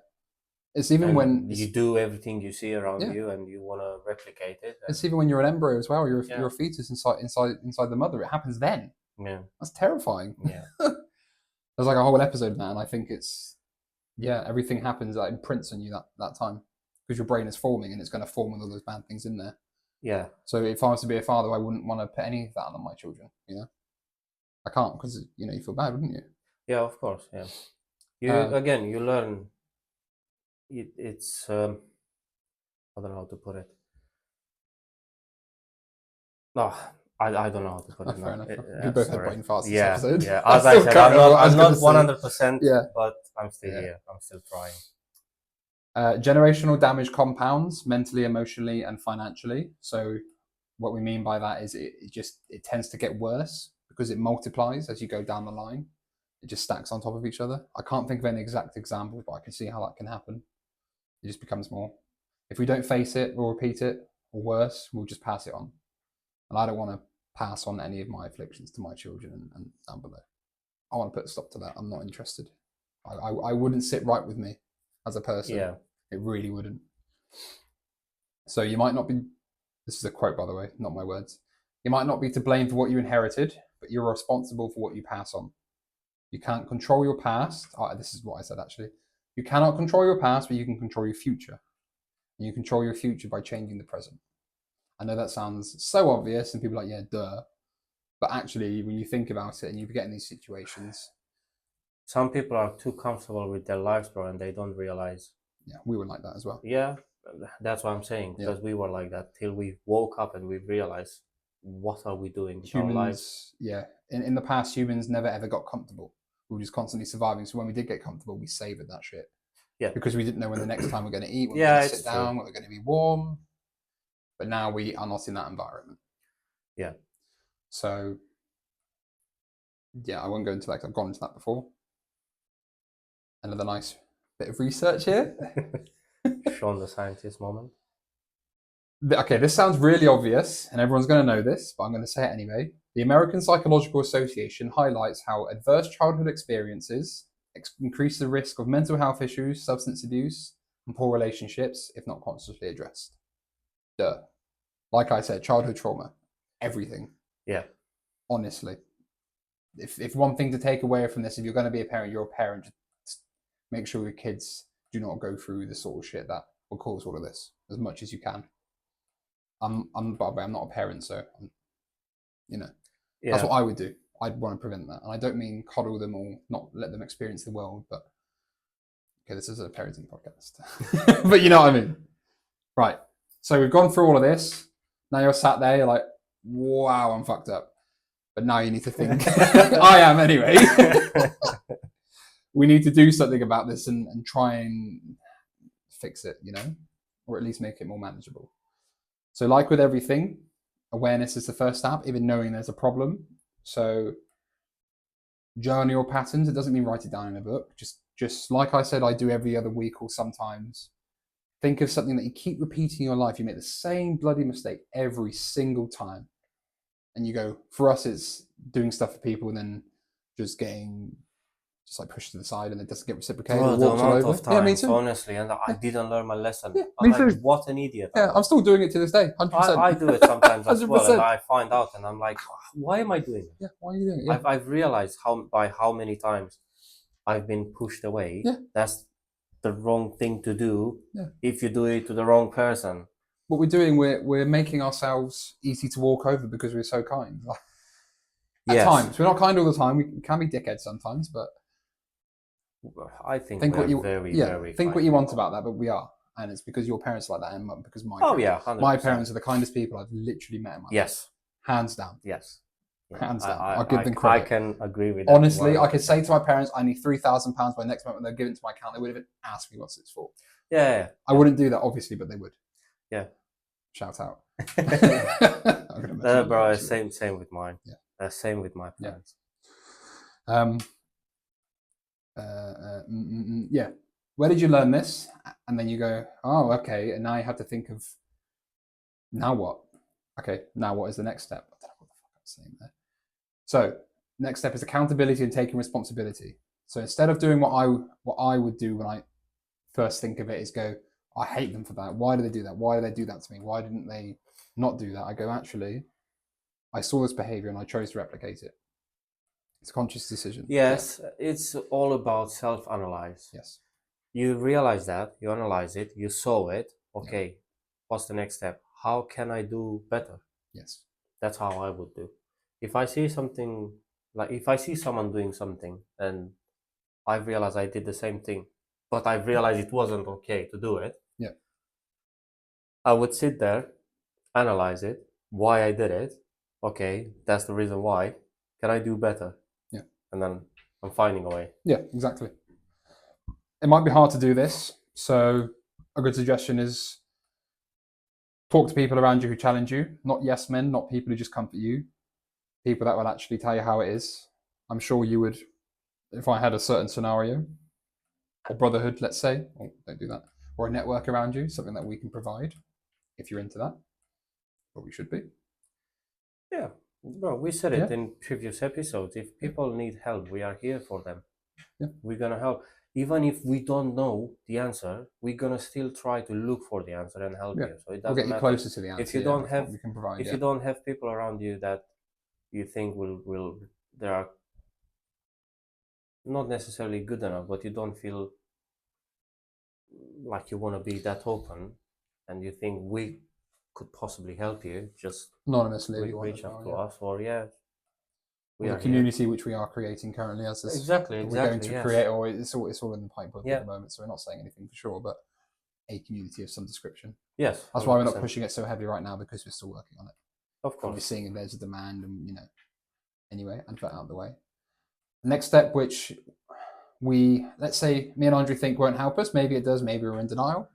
It's even when you do everything you see around you and you want to replicate it. It's even when you're an embryo as well. You're a fetus inside the mother. It happens then. Yeah. That's terrifying. Yeah. There's like a whole episode of that, and I think it's everything happens that imprints on you that time, because your brain is forming and it's going to form with all those bad things in there. Yeah. So if I was to be a father, I wouldn't want to put any of that on my children. I can't, because you feel bad, wouldn't you? Yeah, of course. Yeah. You learn. It's I don't know how to put it. No, I don't know how to put it. Fair enough. We both had brain farts this episode. Yeah. As I said, I'm not 100%. Yeah. But I'm still here. I'm still trying. Generational damage compounds mentally, emotionally, and financially. So what we mean by that is it tends to get worse because it multiplies as you go down the line. It just stacks on top of each other. I can't think of any exact examples, but I can see how that can happen. It just becomes more. If we don't face it or repeat it, or worse, we'll just pass it on. And I don't want to pass on any of my afflictions to my children and down below. I want to put a stop to that. I'm not interested. I wouldn't sit right with me as a person. Yeah. It really wouldn't. So you might not be, this is a quote by the way, not my words. You might not be to blame for what you inherited, but you're responsible for what you pass on. You can't control your past. This is what I said actually. You cannot control your past, but you can control your future. And you control your future by changing the present. I know that sounds so obvious and people are like, yeah, duh. But actually, when you think about it and you get in these situations. Some people are too comfortable with their lives, bro, and they don't realize. Yeah, we were like that as well. Yeah, that's what I'm saying. Because we were like that till we woke up and we realized what are we doing with our lives? Humans, yeah. In the past, humans never ever got comfortable. We were just constantly surviving. So when we did get comfortable, we savored that shit. Yeah. Because we didn't know when the next time we're going to eat, when Yeah, we're going to it's sit down, true. when we're going to be warm. But now we are not in that environment. Yeah. So, yeah, I won't go into that 'cause I've gone into that before. Another nice bit of research here. Sean the scientist moment. Okay, this sounds really obvious, and everyone's going to know this, but I'm going to say it anyway. The American Psychological Association highlights how adverse childhood experiences increase the risk of mental health issues, substance abuse, and poor relationships if not consciously addressed. Duh. Like I said, childhood trauma, everything. Yeah. Honestly. If one thing to take away from this, if you're going to be a parent, you're a parent, just make sure your kids do not go through the sort of shit that will cause all of this as much as you can. By the way, I'm not a parent, so Yeah. that's what I would do. I'd want to prevent that, and I don't mean coddle them or not let them experience the world. But okay, this is a parenting podcast, but you know what I mean, right? So we've gone through all of this. Now you're sat there, you're like, "Wow, I'm fucked up." But now you need to think. I am anyway. We need to do something about this and try and fix it, or at least make it more manageable. So like with everything, awareness is the first step, even knowing there's a problem. So journal your patterns. It doesn't mean write it down in a book. Just like I said, I do every other week or sometimes. Think of something that you keep repeating in your life. You make the same bloody mistake every single time. And you go, for us, it's doing stuff for people and then just getting like pushed to the side and it doesn't get reciprocated. Bro, the walks all amount over. of times, Yeah, me too. honestly, and I didn't learn my lesson. Yeah, I'm me like, too. what an idiot. Yeah, I'm still doing it to this day, 100%. I do it sometimes as well, 100%. and I find out, and I'm like, why am I doing it? Yeah, why are you doing it? Yeah. I've realized how many times I've been pushed away. Yeah. That's the wrong thing to do. Yeah. If you do it to the wrong person. What we're doing, we're making ourselves easy to walk over because we're so kind. At times, we're not kind all the time. We can be dickheads sometimes, but I think what you very think what you want about that, but we are, and it's because your parents are like that, and because my parents, 100%. my parents are the kindest people I've literally met in my life. Yes, hands down. Yes, hands down. I'll give them credit. I can agree with that. Honestly, I could say to my parents, "I need £3,000 by next month," and they'll give it to my account. They would have asked me what's it's for. Yeah. I wouldn't do that, obviously, but they would. Yeah. Shout out. Bro, same with mine. Yeah. Same with my parents. Yeah. Where did you learn this? And then you go, oh, okay. And now you have to think of, now what? Okay, now what is the next step? I don't know what the fuck I was saying there. So next step is accountability and taking responsibility. So instead of doing what I would do when I first think of it is go, I hate them for that. Why do they do that? Why do they do that to me? Why didn't they not do that? I go, actually, I saw this behavior and I chose to replicate it. It's a conscious decision. Yes, it's all about self-analyze. Yes. You realize that, you analyze it, you saw it. Okay, what's the next step? How can I do better? Yes. That's how I would do. If I see something, like if I see someone doing something and I realize I did the same thing, but I realized it wasn't okay to do it. Yeah. I would sit there, analyze it, why I did it. Okay, that's the reason why. Can I do better? Yeah. And then I'm finding a way. Yeah, exactly. It might be hard to do this, so a good suggestion is talk to people around you who challenge you, not yes men, not people who just comfort you, people that will actually tell you how it is. I'm sure you would, if I had a certain scenario, a brotherhood, let's say, or don't do that, or a network around you, something that we can provide, if you're into that, but we should be. Yeah, well, we said it in previous episodes. If people need help, we are here for them. Yeah. We're gonna help. Even if we don't know the answer, we're gonna still try to look for the answer and help you. So it doesn't we'll get you matter. closer to the answer. If you don't have, we can provide, if you don't have people around you that you think will they are not necessarily good enough, but you don't feel like you want to be that open, and you think we could possibly help you, just anonymously reach out to us, or we are a community which we are creating currently as this. Exactly. We're going to create, or it's all in the pipeline at the moment, so we're not saying anything for sure, but a community of some description. Yes. That's 100%. Why we're not pushing it so heavy right now, because we're still working on it. Of And we're course. seeing if there's a demand, and anyway, advert out of the way. The next step, which let's say me and Andre think won't help us, maybe it does, maybe we're in denial.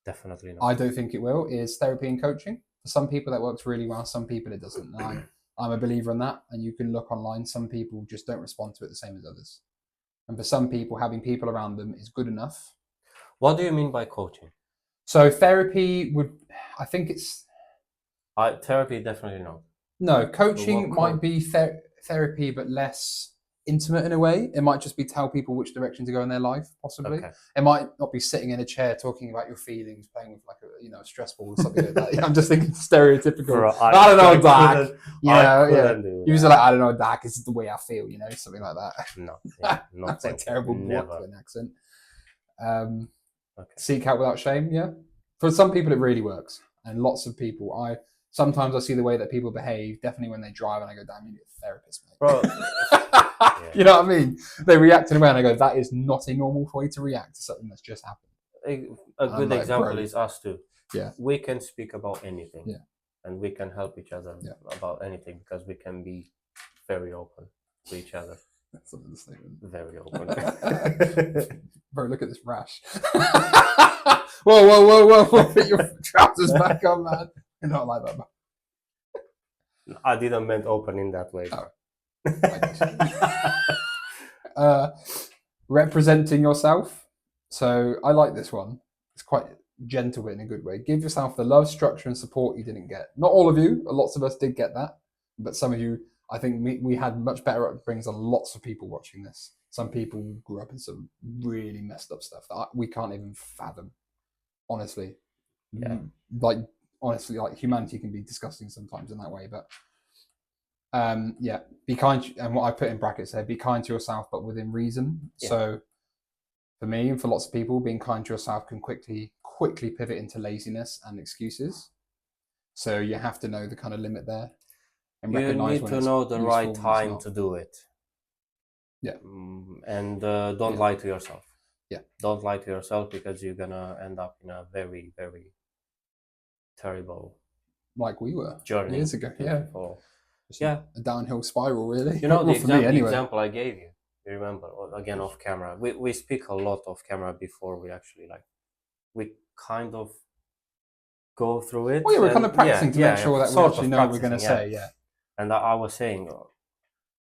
Definitely not. I don't think it will, is therapy and coaching. For some people that works really well, some people it doesn't. And I'm a believer in that, and you can look online, some people just don't respond to it the same as others. And for some people, having people around them is good enough. What do you mean by coaching? So therapy I think it's, Therapy, definitely not. no, coaching what might be therapy, but less intimate in a way. It might just be tell people which direction to go in their life, possibly. Okay. It might not be sitting in a chair talking about your feelings, playing with like a stress ball or something like that. I'm just thinking stereotypical. Bro, I don't know, Dak. couldn't- Yeah, I yeah. couldn't do Usually that. like, I don't know, Dak, this is the way I feel, something like that. No, yeah, not That's a like terrible never. Brooklyn accent. Okay. Seek help without shame, yeah. For some people, it really works, and lots of people. Sometimes I see the way that people behave, definitely when they drive, and I go, "Damn, you need a therapist, mate." Bro, You know what I mean? They react in a way, and I go, "That is not a normal way to react to something that's just happened." a I'm good like, example bro. is us two. Yeah. We can speak about anything. Yeah. And we can help each other Yeah. about anything because we can be very open to each other. That's an understatement. Very open. Bro, look at this rash. Whoa. Put your trousers back on, man. You're not like that, man. I didn't meant open in that way. Oh. Representing yourself. So I like this one. It's quite gentle but in a good way. Give yourself the love, structure, and support you didn't get. Not all of you. Lots of us did get that, but some of you, I think we had much better upbringings than lots of people watching this. Some people grew up in some really messed up stuff that we can't even fathom. Honestly, Yeah. Honestly, humanity can be disgusting sometimes in that way. But be kind. And what I put in brackets there: be kind to yourself, but within reason. Yeah. So for me and for lots of people, being kind to yourself can quickly pivot into laziness and excuses. So you have to know the kind of limit there. And You recognize need when to it's know the useful right and it's time not. to do it. Yeah. And don't Yeah. lie to yourself. Yeah. Don't lie to yourself because you're gonna end up in a very, very terrible Like we were journey. years ago. Yeah. Just Yeah. a downhill spiral, really. You know, Well, the for me, anyway. example I gave you, you remember, again off camera. We speak a lot off camera before we actually we kind of go through it. Well, yeah, we're kind of and- practicing to make sure that we sort of actually know what we're going to practicing, say. Yeah. And I was saying,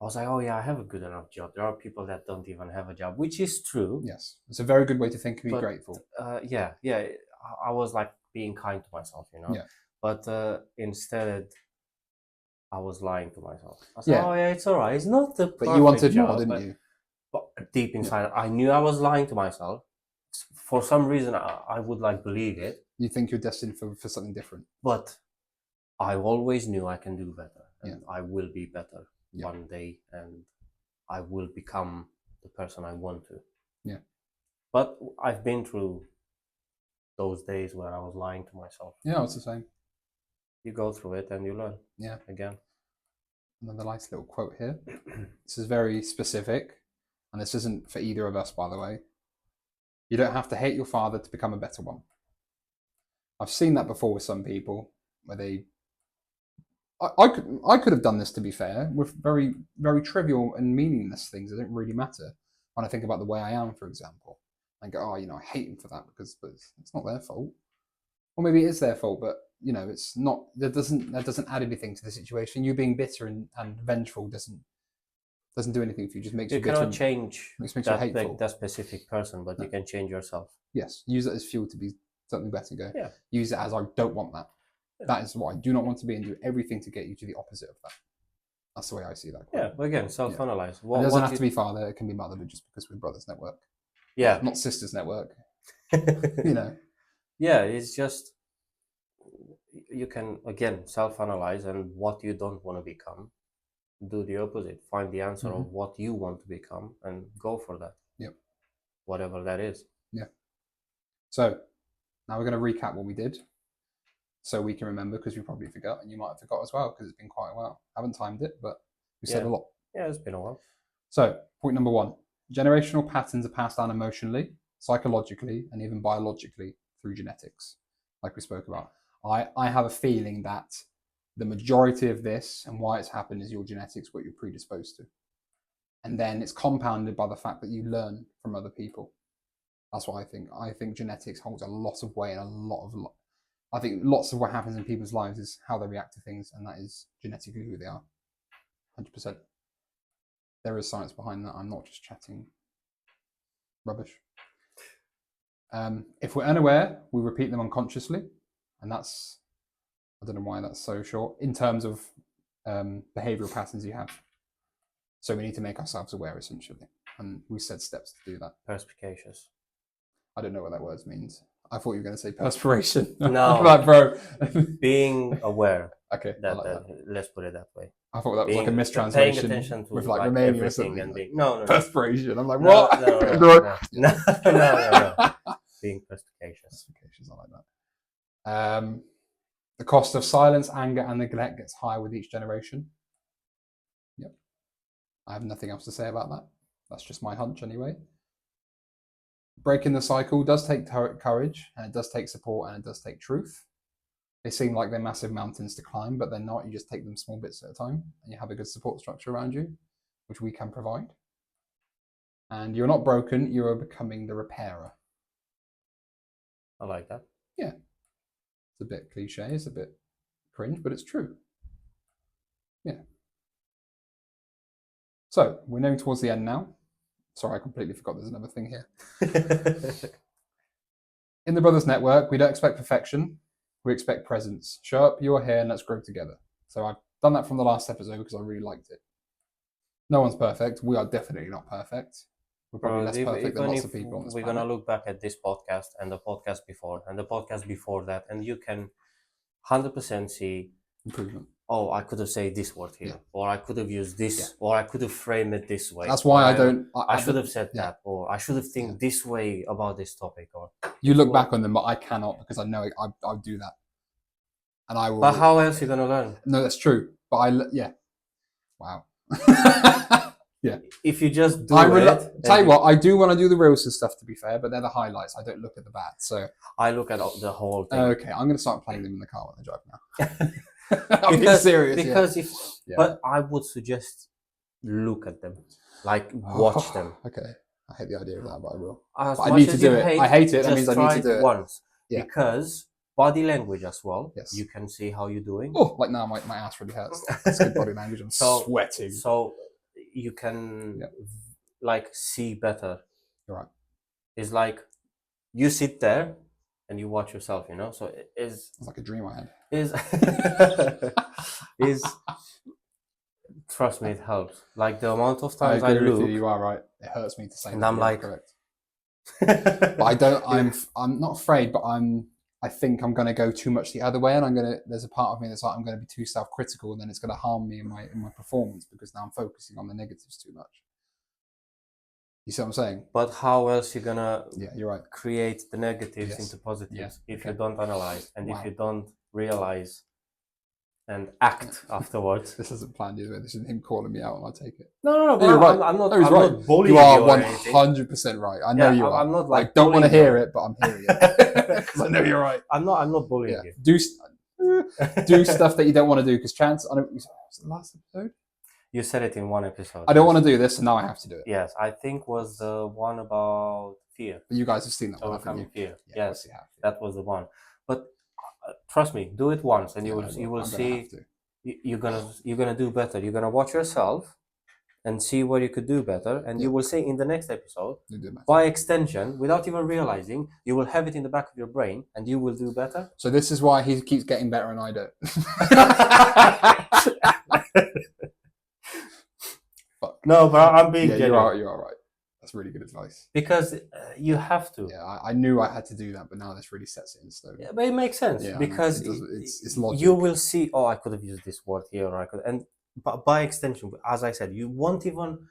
I was like, oh yeah, I have a good enough job. There are people that don't even have a job, which is true. Yes. It's a very good way to think and be But, grateful. Yeah. I was like being kind to myself, Yeah. But instead, I was lying to myself. I was Yeah. like, oh yeah, it's all right. It's not the But you wanted perfect more, job, didn't but- you? But deep inside, I knew I was lying to myself. For some reason, I would believe it, You think you're destined for something different. but I always knew I can do better, and Yeah. I will be better Yeah. one day, and I will become the person I want to. Yeah. But I've been through those days where I was lying to myself. Yeah, it's the same. You go through it and you learn. Yeah. Again. Another nice little quote here. This is very specific, and this isn't for either of us, by the way. You don't have to hate your father to become a better one. I've seen that before with some people where they. I could have done this, to be fair, with very, very trivial and meaningless things that don't really matter. When I think about the way I am, for example, I go, I hate him for that but it's not their fault. Or maybe it is their fault, but it's not. That doesn't add anything to the situation. You being bitter and vengeful doesn't do anything for you. Just makes you You bitter. cannot change makes you hateful. that specific person, but you can change yourself. Yes, use it as fuel to be something better. Go. Yeah. Use it as I don't want that. Yeah. That is what I do not want to be, and do everything to get you to the opposite of that. That's the way I see that. Yeah, again, self-analyze. It doesn't have to be father; it can be mother, but just because we're brothers network, Yeah. not sisters network. Yeah, it's just you can again self-analyze and what you don't want to become. Do the opposite. Find the answer of what you want to become and go for that. Yep. Whatever that is. So now we're going to recap what we did, so we can remember, because we probably forgot, and you might have forgot as well because it's been quite a while. I haven't timed it, but we said a Yeah. lot. Yeah, it's been a while. So, point number 1, generational patterns are passed down emotionally, psychologically, and even biologically through genetics, like we spoke about. I have a feeling that the majority of this and why it's happened is your genetics, what you're predisposed to. And then it's compounded by the fact that you learn from other people. That's what I think. I think genetics holds a lot of weight and I think lots of what happens in people's lives is how they react to things, and that is genetically who they are. 100%. There is science behind that. I'm not just chatting rubbish. If we're unaware, we repeat them unconsciously, and that's, I don't know why that's so short, in terms of behavioral patterns you have. So we need to make ourselves aware, essentially. And we said steps to do that. Perspicacious. I don't know what that word means. I thought you were going to say perspiration. No. Like, bro. Being aware. Okay, I like that. Let's put it that way. I thought that was like a Paying mistranslation attention to with like Romania or everything something. and Like, being, no. perspiration. I'm like, No, what? no. Being perspicacious. Perspicacious, I like that. The cost of silence, anger, and neglect gets higher with each generation. Yep. I have nothing else to say about that. That's just my hunch anyway. Breaking the cycle does take courage, and it does take support, and it does take truth. They seem like they're massive mountains to climb, but they're not. You just take them small bits at a time, and you have a good support structure around you, which we can provide. And you're not broken, you are becoming the repairer. I like that. Yeah. It's a bit cliche, it's a bit cringe, but it's true. Yeah. So, we're nearing towards the end now. Sorry, I completely forgot there's another thing here. In the Brothers Network, we don't expect perfection. We expect presence. Show up, you're here, and let's grow together. So I've done that from the last episode because I really liked it. No one's perfect. We are definitely not perfect. We're probably less perfect than lots of people on this We're planet. going to look back at this podcast and the podcast before and the podcast before that, and you can 100% see Improvement. Oh, I could have said this word here, Yeah. or I could have used this, Yeah. or I could have framed it this way. That's why or I don't. I should have said yeah. that, or I should have think this way about this topic, or. You look back on them, but I cannot because I know I'll do that, and I will. But how else are you gonna learn? No, that's true. But yeah. Wow. If you just do Tell you what, I do want to do the reels and stuff. To be fair, but they're the highlights. I don't look at the bad. So I look at the whole thing. okay, I'm going to start playing them in the car when I drive now. I'm being serious. Because Yeah. but I would suggest look at them, like watch them. Okay, I hate the idea of that, but I will. As But I much need to as do you it. hate, I hate it. That just means I try need to do it. once. Yeah. Because body language as well. Yes. You can see how you're doing. Oh, like now my ass really hurts. It's good body language. I'm sweating. So you can like see better. You're right. It's like you sit there and you watch yourself, So It's like a dream I had. is trust me, it helps. Like the amount of times I agree with look, you. You are right. It hurts me to say. And that, I'm you're like- correct. But I don't. I'm not afraid, but I think I'm going to go too much the other way, and there's a part of me that's like I'm going to be too self-critical, and then it's going to harm me in my performance because now I'm focusing on the negatives too much. You see what I'm saying? But how else you gonna Yeah, you're right. create the negatives Yes. into positives if Okay. you don't analyze and Wow. if you don't realize and act afterwards? This isn't planned either. This is him calling me out, and I take it. No, You're right. I'm not. No, he's I'm right. not bullying You are or anything. 100% right. I know Yeah, you are. I'm not I like don't want to bullying hear you. it, but I'm hearing it because I know you're right. I'm not bullying Yeah. you. Do stuff that you don't want to do because chance. I don't. Was it the last episode? You said it in one episode. I don't want to do this, and now I have to do it. Yes, I think was the one about fear, But you guys have seen that one, haven't overcoming you? fear. Yeah, Yes, obviously have. that was the one. But trust me, do it once, and you will I'm gonna see. have to. You're gonna do better. You're gonna watch yourself and see where you could do better, and you will see in the next episode. You do, mate. By extension, without even realizing, you will have it in the back of your brain, and you will do better. So this is why he keeps getting better and I don't. Fuck. No, but I'm being Yeah, genuine. you are right. That's really good advice. Because you have to. Yeah, I knew I had to do that, but now this really sets it in stone. Yeah, but it makes sense Yeah, I know. because It does- it's logic. you will see. Oh, I could have used this word here, or I could, and by extension, as I said, you won't even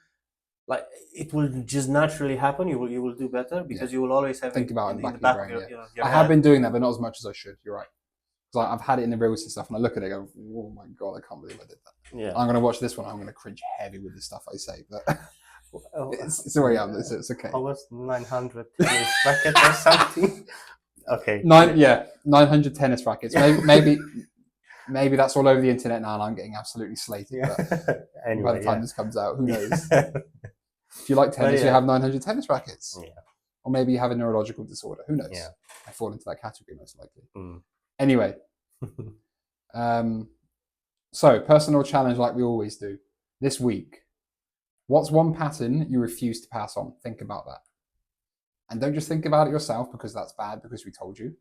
like it will just naturally happen. You will do better because you will always have Think it about it in in the the back back of of your your I have head. been doing that, but not as much as I should. You're right. Because I've had it in the reels and stuff, and I look at it and go, oh my God, I can't believe I did that. Yeah. I'm going to watch this one. I'm going to cringe heavy with the stuff I say, but Oh, it's the way I am. It's okay. I was 900 tennis racket or something. Okay. 900 tennis rackets. Maybe Maybe that's all over the internet now and I'm getting absolutely slated. Yeah. But Anyway, by the time yeah. this comes out, who knows? If you like tennis, you yeah. have 900 tennis rackets. Yeah. Or maybe you have a neurological disorder. Who knows? Yeah. I fall into that category most likely. Mm. Anyway, so personal challenge like we always do. This week, what's one pattern you refuse to pass on? Think about that. And don't just think about it yourself because that's bad because we told you.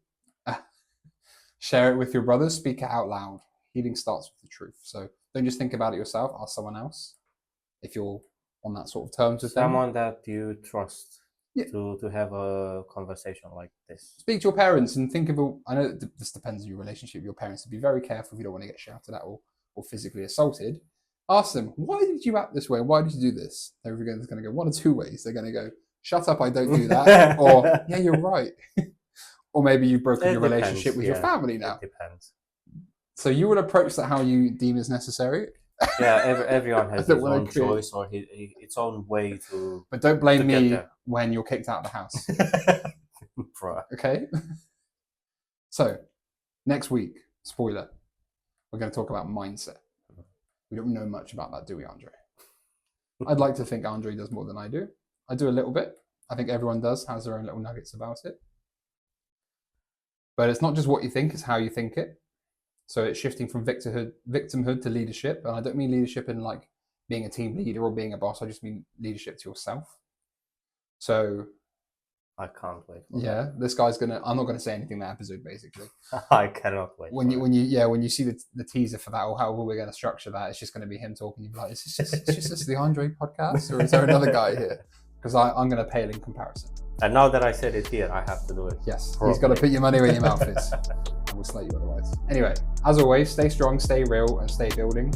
Share it with your brothers, speak it out loud. Healing starts with the truth. So don't just think about it yourself, ask someone else if you're on that sort of terms with them. Someone that you trust Yeah. to have a conversation like this. Speak to your parents and think of I know this depends on your relationship with your parents, so be very careful if you don't want to get shouted at or physically assaulted. Ask them, why did you act this way? Why did you do this? They're going to go one or two ways. They're going to go, shut up, I don't do that. Or, yeah, you're right. Or maybe you've broken your relationship with your family now. It depends. So you would approach that how you deem is necessary. Yeah, everyone has don't his wanna own create- choice or its own way to. But don't blame To get me there. when you're kicked out of the house. Bruh. Okay? So, next week, spoiler, we're going to talk about mindset. We don't know much about that, do we, Andre? I'd like to think Andre does more than I do. I do a little bit. I think everyone does, has their own little nuggets about it. But it's not just what you think, it's how you think it. So it's shifting from victimhood to leadership. And I don't mean leadership in like being a team leader or being a boss. I just mean leadership to yourself. So I can't wait. for yeah, this guy's I'm not gonna say anything in that episode basically. that. I cannot wait. When for you see the teaser for that or how we're gonna structure that, it's just gonna be him talking. You'll be like, is this just the Andre podcast or is there another guy here? Because I'm gonna pale in comparison. it. And now that I said it here, I have to do it. Yes, Probably. he's got to put your money where your mouth is. I will slay you otherwise. Anyway, as always, stay strong, stay real, and stay building.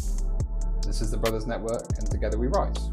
This is the Brothers Network, and together we rise.